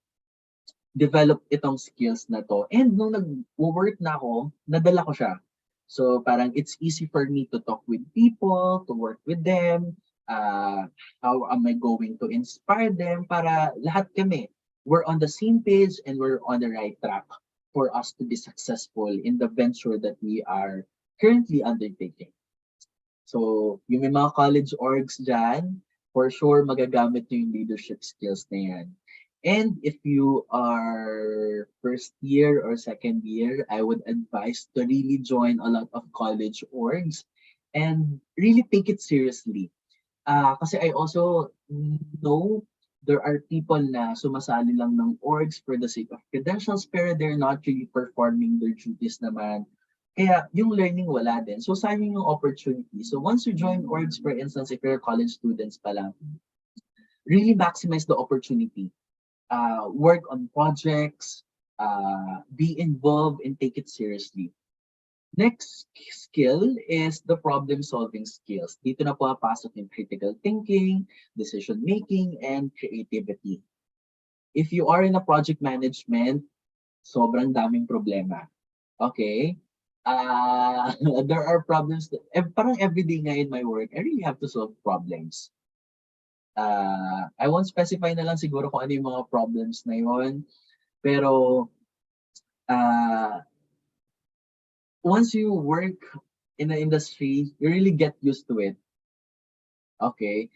develop itong skills na to. And nung nag-work na ako, nadala ko siya. So parang it's easy for me to talk with people, to work with them, how am I going to inspire them para lahat kami, we're on the same page and we're on the right track for us to be successful in the venture that we are currently undertaking. So, yung may mga college orgs dyan, for sure magagamit nyo yung leadership skills na yan. And if you are first year or second year, I would advise to really join a lot of college orgs and really take it seriously. Kasi I also know there are people na sumasali lang ng orgs for the sake of credentials pero they're not really performing their duties naman. Kaya yung learning wala din. So sayang yung opportunity. So once you join orgs, for instance, if you're college students pa lang, really maximize the opportunity. Work on projects, be involved and take it seriously. Next skill is the problem-solving skills. Dito na pumapasok yung critical thinking, decision-making, and creativity. If you are in a project management, sobrang daming problema. Okay? There are problems that, parang everyday nga in my work, I really have to solve problems. I won't specify na lang siguro kung ano yung mga problems na yun. Pero, once you work in the industry, you really get used to it. Okay?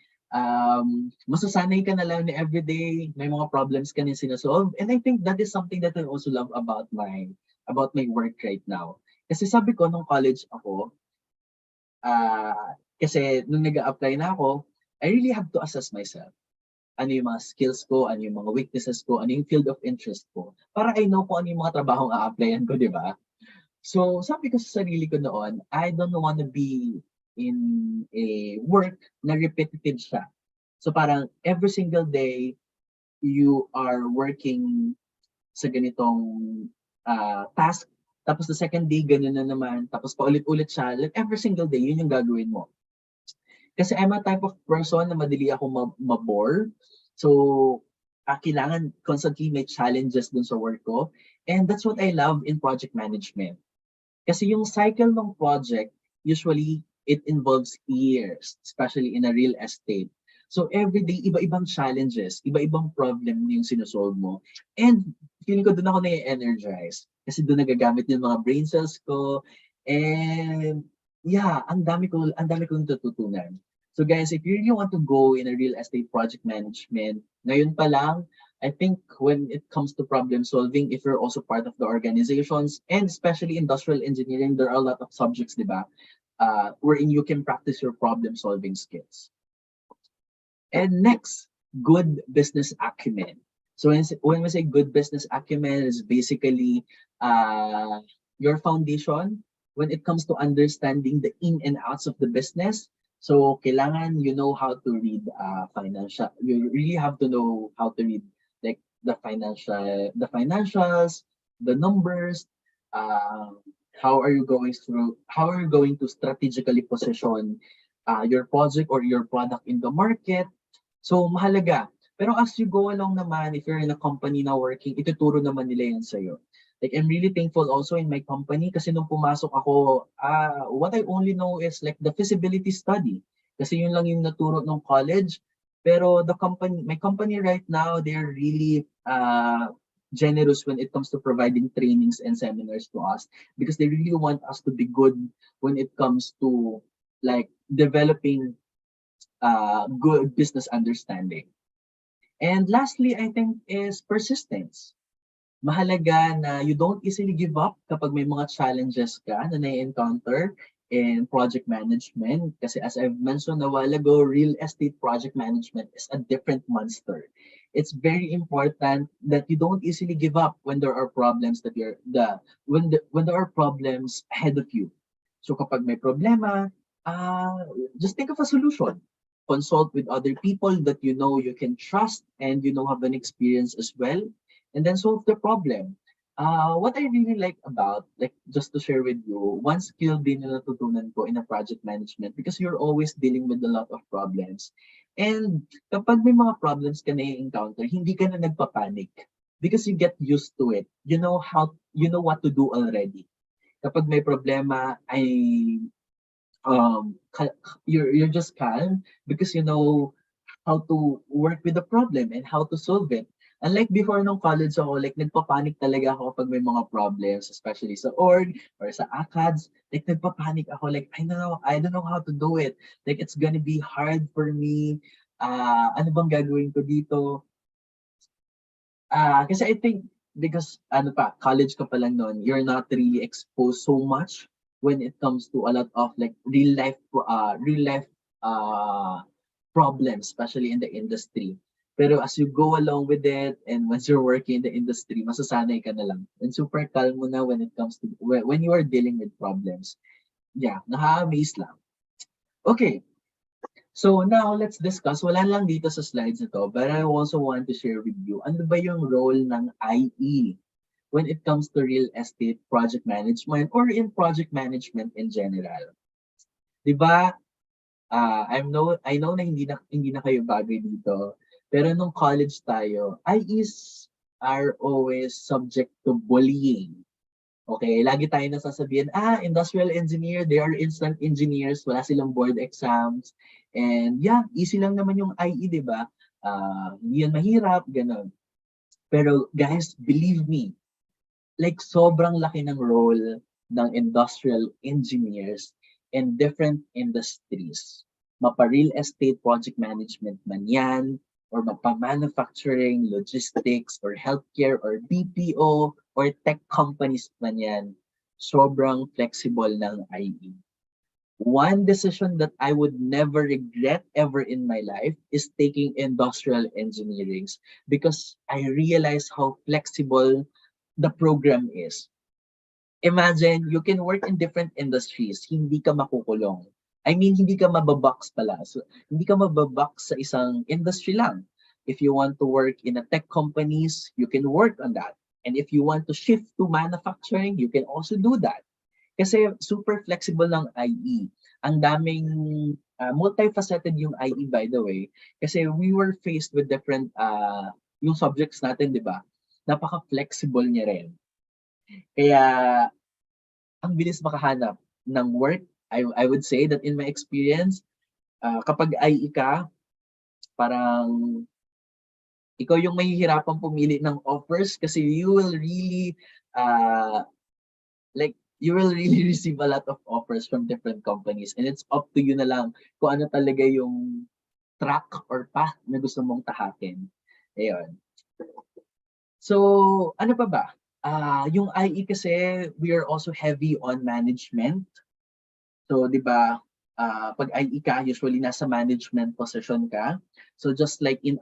Masasanay ka na lang na everyday, may mga problems ka na sinasolve. And I think that is something that I also love about my work right now. Kasi sabi ko, nung college ako, kasi nung nag-a-apply na ako, I really have to assess myself. Ano yung mga skills ko, ano yung mga weaknesses ko, ano yung field of interest ko. Para I know kung ano yung mga trabahong a-applyan ko, di ba? So, sabi ko sa sarili ko noon, I don't want to be in a work na repetitive siya. So, parang every single day, you are working sa ganitong task. Tapos the second day, ganyan na naman. Tapos paulit-ulit siya. Like every single day, yun yung gagawin mo. Kasi I'm a type of person na madali ako mabore. So, kailangan constantly may challenges dun sa work ko. And that's what I love in project management. Kasi yung cycle ng project, usually, it involves years, especially in a real estate. So every day, iba-ibang challenges, iba-ibang problem yung sinusolve mo. And feeling ko doon ako na-energize. Kasi doon nagagamit yung mga brain cells ko. And yeah, ang dami kong natututunan. So guys, if you really want to go in a real estate project management, ngayon pa lang, I think when it comes to problem solving, if you're also part of the organizations, and especially industrial engineering, there are a lot of subjects, di ba? Wherein you can practice your problem solving skills. And next, good business acumen. So when we say good business acumen, is basically your foundation when it comes to understanding the in and outs of the business. So kailangan you know how to read financial. You really have to know how to read like the financials, the numbers. How are you going to strategically position your project or your product in the market? So mahalaga. Pero as you go along naman, if you're in a company na working, ituturo naman nila yan sa'yo. Like, I'm really thankful also in my company kasi nung pumasok ako, what I only know is like the feasibility study. Kasi yun lang yung naturo ng college. Pero my company right now, they're really generous when it comes to providing trainings and seminars to us because they really want us to be good when it comes to like developing good business understanding. And lastly, I think is persistence. Mahalaga na you don't easily give up kapag may mga challenges ka na na-encounter in project management. Kasi as I've mentioned a while ago, real estate project management is a different monster. It's very important that you don't easily give up when there are problems that when there are problems ahead of you. So kapag may problema, just think of a solution. Consult with other people that you know you can trust and you know have an experience as well, and then solve the problem. What I really like about, like, just to share with you, one skill din na natutunan ko in a project management because you're always dealing with a lot of problems. And kapag may mga problems ka na encounter, hindi ka na nagpapanik because you get used to it. You know what to do already. Kapag may problema, you're just calm because you know how to work with the problem and how to solve it. Unlike before nung college ako, like nagpapanik talaga ako kapag may mga problems, especially sa org or sa ACADS. Like nagpapanik ako, like I don't know how to do it. Like it's gonna be hard for me. Ano bang gagawin ko dito? Kasi I think because college ka pa lang noon, you're not really exposed so much when it comes to a lot of like real life uh problems, especially in the industry. Pero as you go along with it and once you're working in the industry, masasanay ka na lang. And super calm mo na when it comes to when you are dealing with problems. Yeah, nakaka-amaze lang. Okay, so now let's discuss. Wala lang dito sa slides ito, but I also want to share with you ano ba yung role ng IE when it comes to real estate project management or in project management in general. 'Di ba? I know na hindi na kayo bagay dito, pero nung college tayo, IEs are always subject to bullying. Okay, lagi tayo nasasabihan, industrial engineer, they are instant engineers, wala silang board exams. And yeah, easy lang naman yung IE, di ba? Hindi yan mahirap, ganun. Pero guys, believe me, like sobrang laki ng role ng industrial engineers in different industries. Mapa-real estate project management man yan, or mapa-manufacturing, logistics, or healthcare, or BPO, or tech companies man yan. Sobrang flexible ng IE. One decision that I would never regret ever in my life is taking industrial engineering because I realized how flexible the program is. Imagine, you can work in different industries, hindi ka makukulong. I mean, hindi ka mababox pala. So, hindi ka mababox sa isang industry lang. If you want to work in a tech companies, you can work on that. And if you want to shift to manufacturing, you can also do that. Kasi super flexible ng IE. Ang daming multifaceted yung IE, by the way. Kasi we were faced with different yung subjects natin, di ba? Napaka-flexible niya rin. Kaya ang bilis makahanap ng work. I would say that in my experience, kapag IE ka, parang ikaw yung mahihirapan pumili ng offers kasi you will really you will really receive a lot of offers from different companies, and it's up to you na lang kung ano talaga yung track or path na gusto mong tahakin. Ayun. So, ano pa ba? Yung IE kasi, we are also heavy on management. So, di ba, pag IE ka, usually nasa management position ka. So, just like in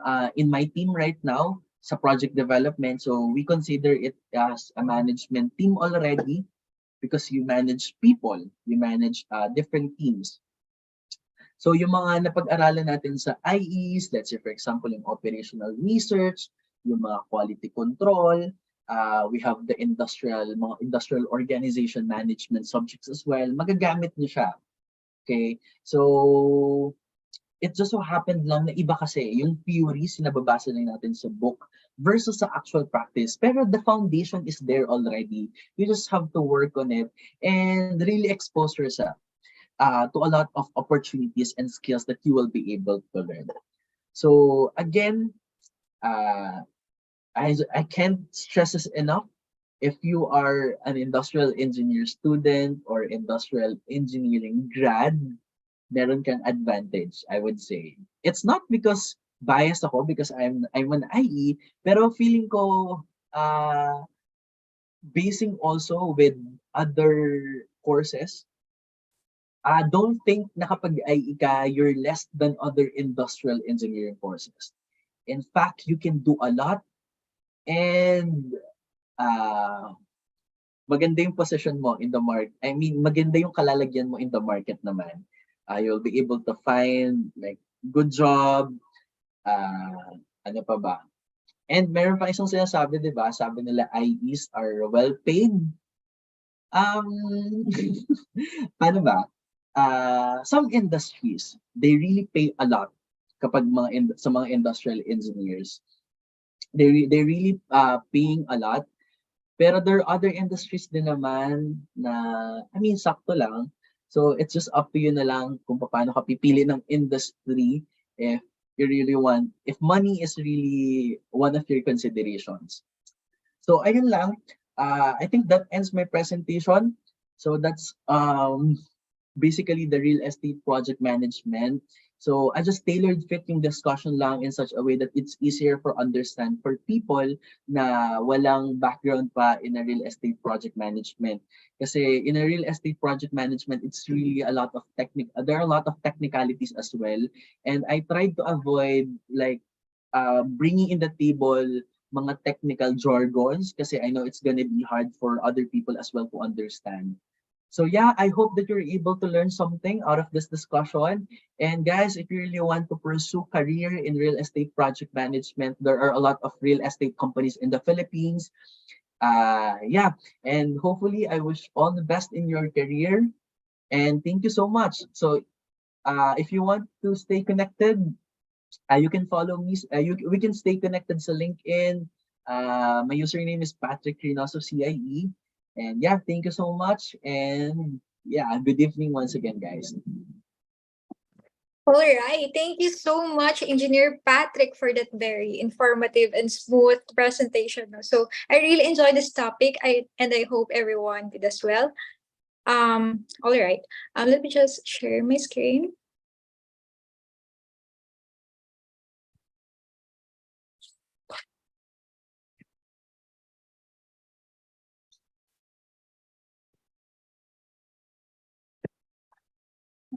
my team right now, sa project development, so we consider it as a management team already because you manage people, you manage different teams. So, yung mga napag-aralan natin sa IEs, let's say for example, yung operational research, yung mga quality control, we have the mga industrial organization management subjects as well. Magagamit niyo siya. Okay? So, it just so happened lang na iba kasi yung theories na nababasa lang natin sa book versus sa actual practice. Pero the foundation is there already. You just have to work on it and really expose yourself to a lot of opportunities and skills that you will be able to learn. So, again, I can't stress this enough. If you are an industrial engineer student or industrial engineering grad, meron kang advantage, I would say. It's not because biased ako because I'm an IE, pero feeling ko basing also with other courses, don't think na kapag IE ka, you're less than other industrial engineering courses. In fact, you can do a lot, and uh, maganda yung position mo in the market. I mean, maganda yung kalalagyan mo in the market naman. You'll be able to find like good job, ano pa ba? And meron pa isang sinasabi, di ba? Sabi nila, IEs are well paid. Paano ba? Some industries, they really pay a lot kapag sa mga industrial engineers. They really paying a lot. Pero there are other industries din naman na, I mean, sakto lang. So it's just up to you na lang kung paano ka pipili ng industry if you really want, if money is really one of your considerations. So ayun lang. I think that ends my presentation. So that's basically the real estate project management. So I just tailored fit yung discussion lang in such a way that it's easier for understand for people na walang background pa in a real estate project management. Kasi in a real estate project management, it's really a lot of there are a lot of technicalities as well. And I tried to avoid like bringing in the table mga technical jargons kasi I know it's gonna be hard for other people as well to understand. So yeah, I hope that you're able to learn something out of this discussion. And guys, if you really want to pursue career in real estate project management, there are a lot of real estate companies in the Philippines. Yeah, and hopefully I wish all the best in your career. And thank you so much. So if you want to stay connected, you can follow me. We can stay connected sa LinkedIn. My username is Patrick Reynoso CIE. And yeah, thank you so much. And yeah, good evening once again, guys. All right. Thank you so much, Engineer Patrick, for that very informative and smooth presentation. So I really enjoyed this topic. And I hope everyone did as well. All right. Let me just share my screen.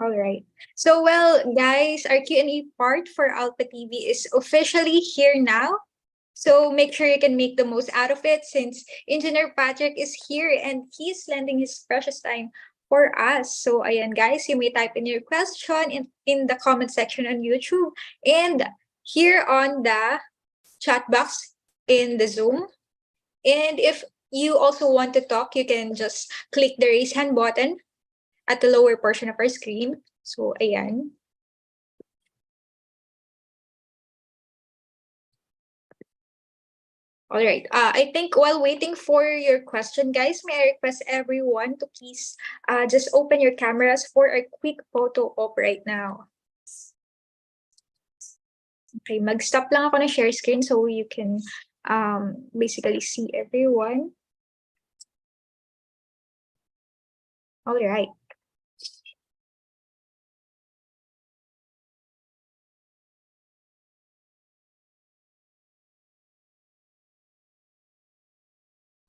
All right. So, well, guys, our Q&A part for Alpha TV is officially here now. So make sure you can make the most out of it since Engineer Patrick is here and he's lending his precious time for us. So ayan guys, you may type in your question in the comment section on YouTube and here on the chat box in the Zoom. And if you also want to talk, you can just click the raise hand button at the lower portion of our screen. So ayan. All right. I think while waiting for your question, guys, may I request everyone to please just open your cameras for a quick photo op right now. Okay, mag-stop lang ako ng share screen so you can basically see everyone. All right.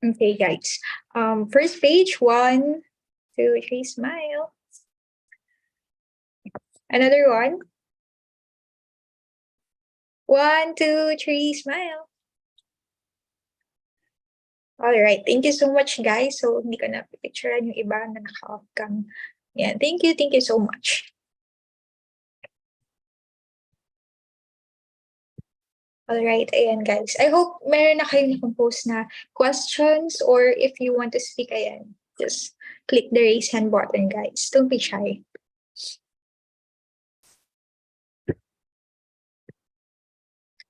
Okay, guys. First page, 1, 2, 3, smile. Another one. 1, 2, 3, smile. All right. Thank you so much, guys. So, hindi ko na picturean yung iba na naka-off cam. Yeah, thank you so much. All right, ayan guys. I hope meron na kayo na-compose na questions or if you want to speak, ayan, just click the raise hand button, guys. Don't be shy.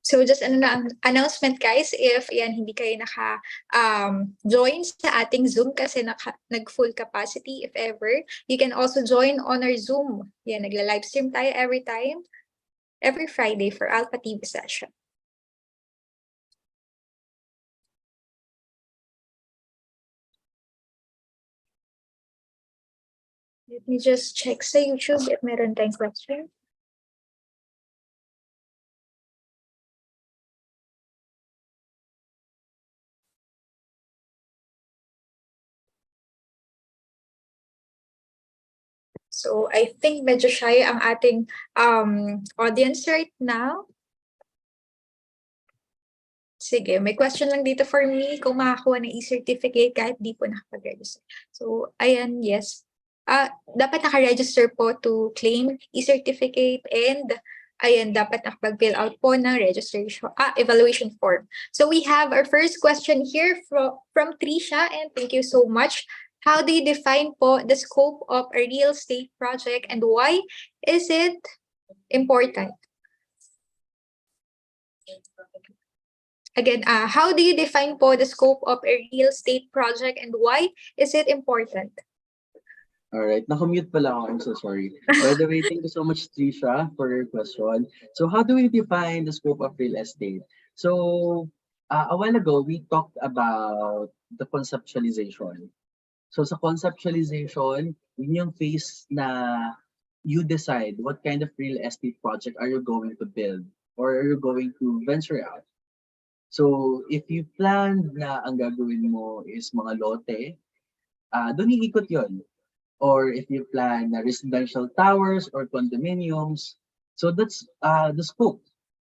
So just an announcement guys, if yan hindi kayo join sa ating Zoom kasi nag-full capacity if ever, you can also join on our Zoom. Yan, nagla-livestream tayo every Friday for Alpha TV session. Let me just check sa YouTube if meron tayong question. So I think medyo shy ang ating audience right now. Sige, may question lang dito for me kung makakuha ng e-certificate kahit di po nakapag-register. So, ayan, yes. Dapat naka-register po to claim e-certificate and ayan, dapat nakapag-fill out po ng evaluation form. So we have our first question here from Trisha, and thank you so much. How do you define po the scope of a real estate project and why is it important? Again, how do you define po the scope of a real estate project and why is it important? All right, nakamute pala ako. I'm so sorry. By the way, thank you so much, Trisha, for your question. So how do we define the scope of real estate? So a while ago, we talked about the conceptualization. So sa conceptualization, yun yung phase na you decide what kind of real estate project are you going to build or are you going to venture out. So if you plan na ang gagawin mo is mga lote, doon iikot yon. Or if you plan na residential towers or condominiums, so that's the scope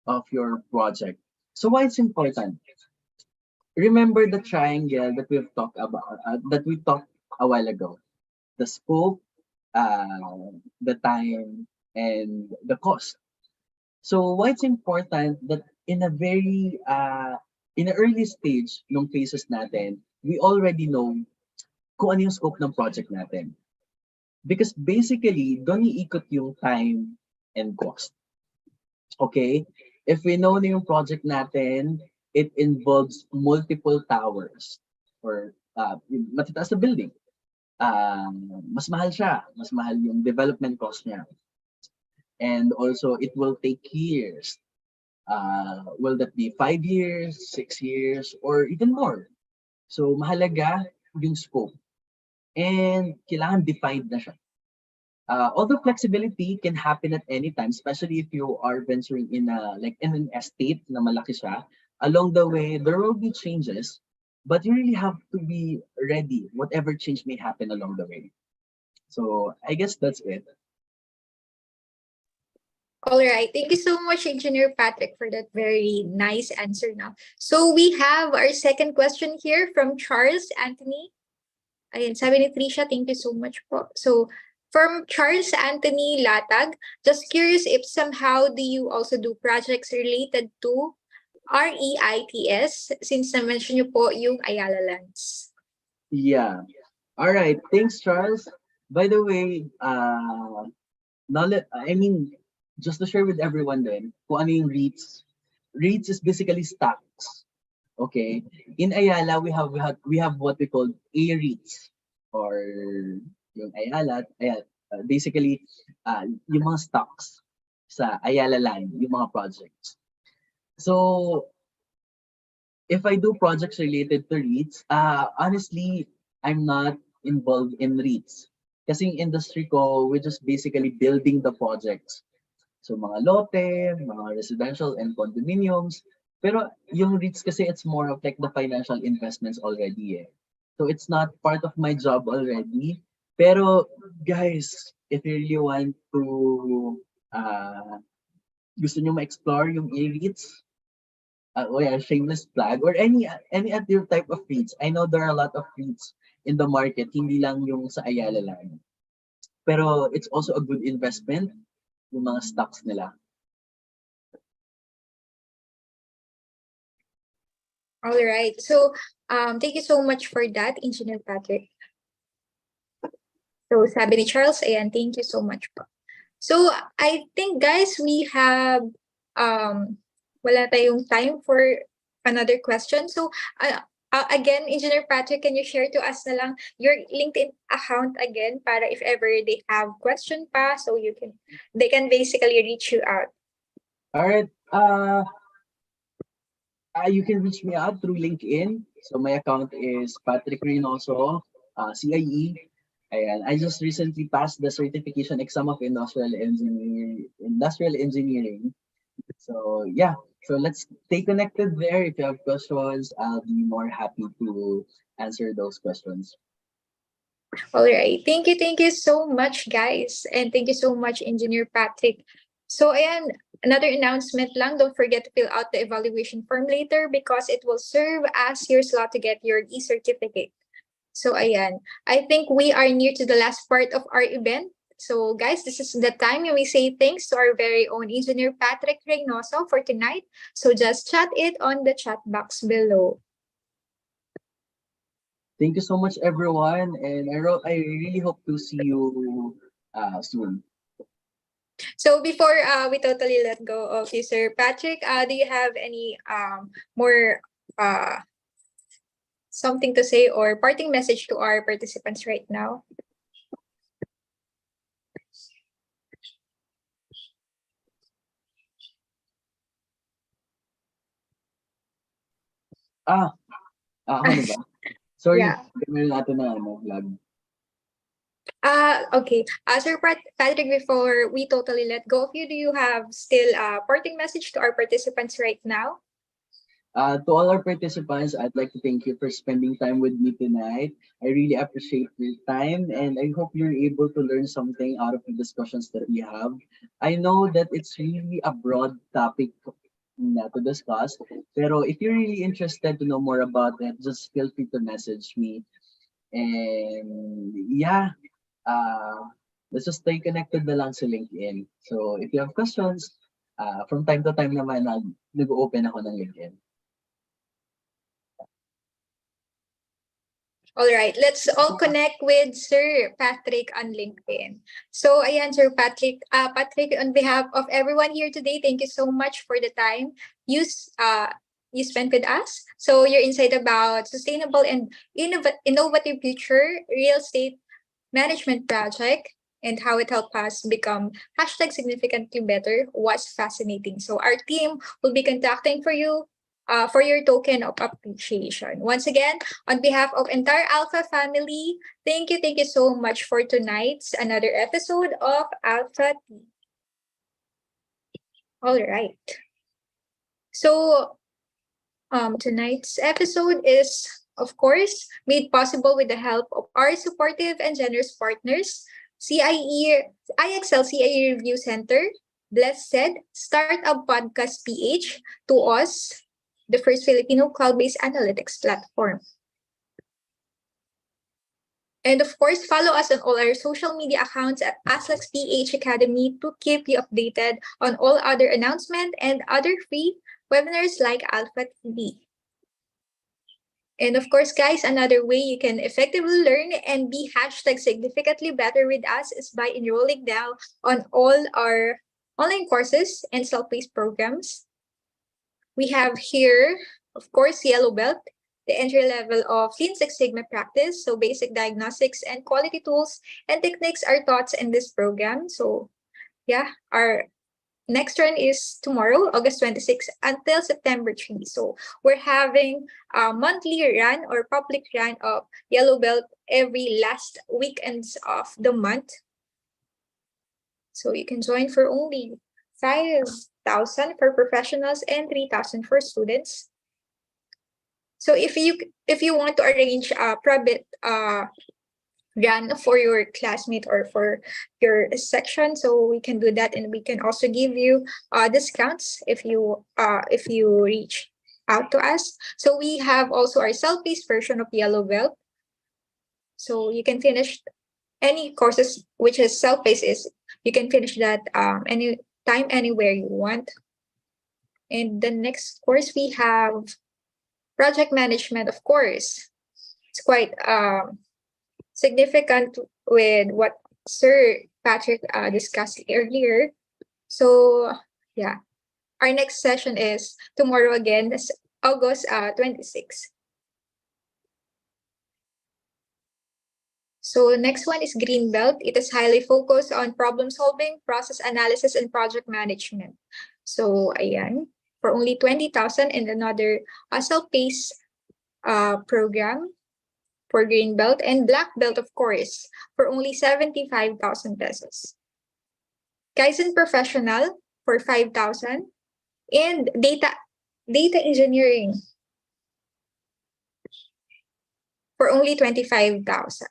of your project. So why it's important? Remember the triangle that we've talked about, that we talked a while ago. The scope, the time, and the cost. So why it's important that in a very in an early stage ng phases natin, we already know kung ano yung scope ng project natin. Because basically, doon iikot yung time and cost. Okay? If we know na yung project natin, it involves multiple towers or matataas na building. Mas mahal siya. Mas mahal yung development cost niya. And also, it will take years. Will that be 5 years, 6 years, or even more? So, mahalaga yung scope. And kailangan defined na siya. Although flexibility can happen at any time, especially if you are venturing in an estate na malaki siya, along the way, there will be changes, but you really have to be ready, whatever change may happen along the way. So I guess that's it. All right. Thank you so much, Engineer Patrick, for that very nice answer now. So we have our second question here from Charles Anthony. Ayan, sabi ni Trisha, thank you so much po. So from Charles Anthony Latag, just curious if somehow do you also do projects related to REITs since na-mention niyo po yung Ayala Lands. Yeah. All right. Thanks, Charles. By the way, just to share with everyone then, kung ano yung REITs. REITs is basically stocks. Okay. In Ayala, we have what we call A-REITs or yung Ayala, basically yung mga stocks sa Ayala Land, yung mga projects. So if I do projects related to REITs, honestly, I'm not involved in REITs. Kasi yung industry ko, we're just basically building the projects. So mga lote, mga residential and condominiums. Pero yung REITs kasi it's more of like the financial investments already eh. So it's not part of my job already. Pero guys, if you really want to gusto nyo ma-explore yung REITs, shameless plug, or any other type of REITs. I know there are a lot of REITs in the market, hindi lang yung sa Ayala lang. Pero it's also a good investment, yung mga stocks nila. All right. So, thank you so much for that, Engineer Patrick. So, sabi ni Charles, ayan, thank you so much po. So, I think, guys, we have, wala tayong time for another question. So, again, Engineer Patrick, can you share to us na lang your LinkedIn account again para if ever they have question pa, so they can basically reach you out. All right. You can reach me out through LinkedIn. So my account is Patrick Reynoso, CIE. And I just recently passed the certification exam of industrial engineering. So yeah, so let's stay connected there. If you have questions, I'll be more happy to answer those questions. All right. Thank you so much, guys. And thank you so much, Engineer Patrick. So, ayan, another announcement lang. Don't forget to fill out the evaluation form later because it will serve as your slot to get your e-certificate. So, ayan. I think we are near to the last part of our event. So, guys, this is the time when we say thanks to our very own Engineer Patrick Reynoso for tonight. So, just chat it on the chat box below. Thank you so much, everyone, and I really hope to see you soon. So before we totally let go of you, Sir Patrick, do you have any more uh, something to say or parting message to our participants right now? Ah, ako na ba? Sorry, Yeah. meron natin na lag. Okay. Sir Patrick, before we totally let go of you, do you have still a parting message to our participants right now? To all our participants, I'd like to thank you for spending time with me tonight. I really appreciate your time, and I hope you're able to learn something out of the discussions that we have. I know that it's really a broad topic to discuss, pero if you're really interested to know more about it, just feel free to message me. And yeah, uh, let's just stay connected na lang sa LinkedIn. So if you have questions, from time to time naman, nag-open ako ng LinkedIn. All right, let's all connect with Sir Patrick on LinkedIn. So, ayan, Sir Patrick. Patrick, on behalf of everyone here today, thank you so much for the time you spent with us. So, your insight about sustainable and innovative future real estate management project and how it helped us become #significantly better was fascinating. So, our team will be contacting for you for your token of appreciation. Once again, on behalf of entire Alpha family, thank you so much for tonight's another episode of Alpha T. All right. So, tonight's episode is, of course, made possible with the help of our supportive and generous partners, CIE, IXL CIE Review Center, Blessed, Startup Podcast PH, to us, the first Filipino cloud-based analytics platform. And of course, follow us on all our social media accounts at ASLEX PH Academy to keep you updated on all other announcements and other free webinars like Alpha TV. And of course, guys, another way you can effectively learn and be #significantly better with us is by enrolling now on all our online courses and self-paced programs. We have here, of course, Yellow Belt, the entry level of Lean Six Sigma practice. So basic diagnostics and quality tools and techniques are taught in this program. So yeah, our next run is tomorrow, August 26th until September 3. So we're having a monthly run or public run of Yellow Belt every last weekends of the month. So you can join for only 5,000 for professionals and 3,000 for students. So if you want to arrange a private run for your classmate or for your section, so we can do that, and we can also give you discounts if you reach out to us. So we have also our self-paced version of Yellow Belt, so you can finish any courses which is self-paced, is you can finish that any time anywhere you want. And the next course we have project management. Of course, it's quite significant with what Sir Patrick discussed earlier. So yeah, our next session is tomorrow again, that's August 26th. So next one is Green Belt. It is highly focused on problem solving, process analysis, and project management. So ayan, for only 20,000, and another self-paced program for Green Belt, and Black Belt, of course, for only 75,000 pesos. Kaizen Professional for 5,000, and data engineering for only 25,000.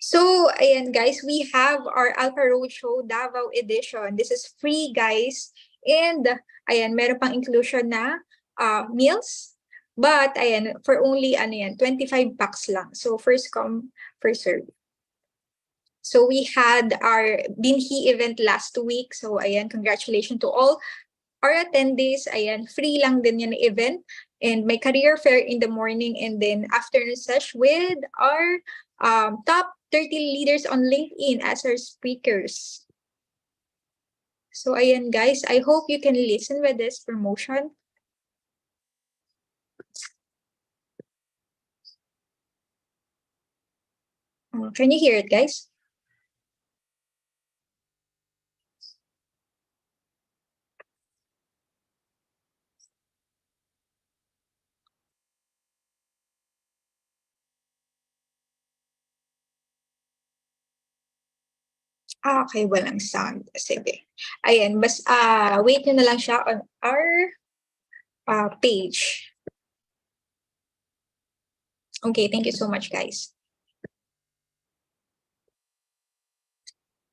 So, ayan guys, we have our Alpha Roadshow Davao edition. This is free, guys. And, ayan, meron pang inclusion na meals. But, ayan, for only, 25 bucks lang. So, first come, first serve. So, we had our Binhi event last week. So, ayan, congratulations to all our attendees. Ayan, free lang din yan event. And may career fair in the morning and then afternoon sesh with our top 30 leaders on LinkedIn as our speakers. So ayan guys, I hope you can listen with this promotion. Can you hear it, guys? Okay, walang sound. Sige. Ayan, wait nyo na lang siya on our page. Okay, thank you so much, guys.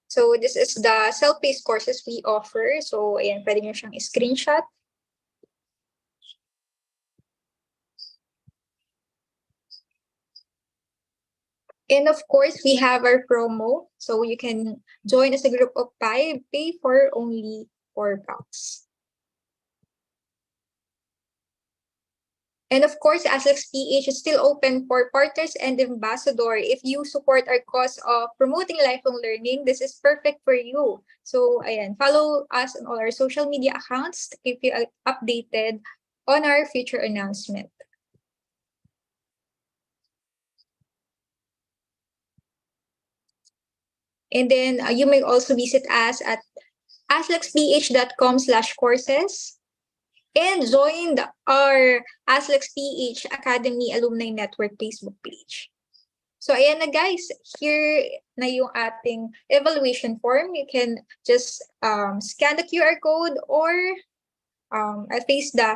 So this is the self-paced courses we offer. So ayan, pwede nyo siyang screenshot. And of course, we have our promo. So you can join as a group of 5, pay for only 4 bucks. And of course, ASLEX PH is still open for partners and ambassador. If you support our cause of promoting lifelong learning, this is perfect for you. So, ayan, follow us on all our social media accounts to keep you updated on our future announcement. And then you may also visit us at aslexph.com/courses and join our ASLEX PH Academy Alumni Network Facebook page. So ayan na guys, here na yung ating evaluation form. You can just scan the QR code or I'll paste the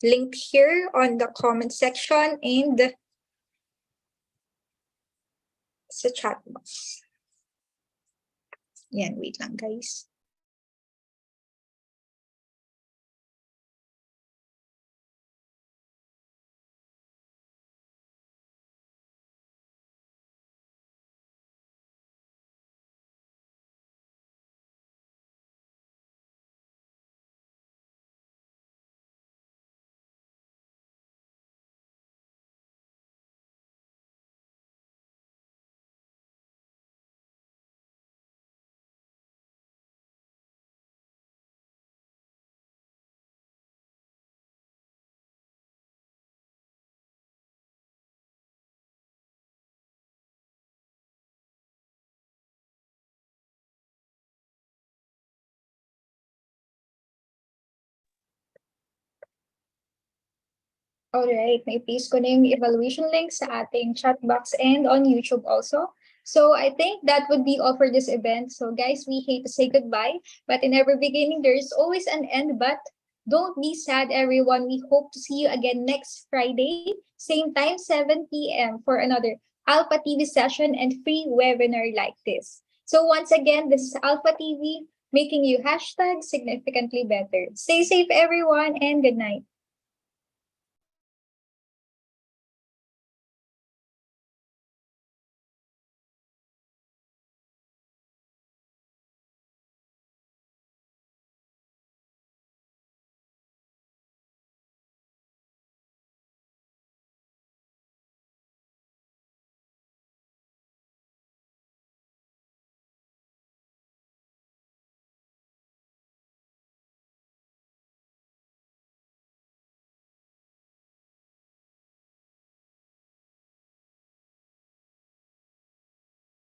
link here on the comment section and sa chat box. Yan, wait lang guys. Alright, may paste ko na yung evaluation link sa ating chat box and on YouTube also. So I think that would be all for this event. So guys, we hate to say goodbye, but in every beginning, there is always an end. But don't be sad, everyone. We hope to see you again next Friday, same time, 7 p.m. for another Alpha TV session and free webinar like this. So once again, this is Alpha TV, making you #significantly better. Stay safe, everyone, and good night.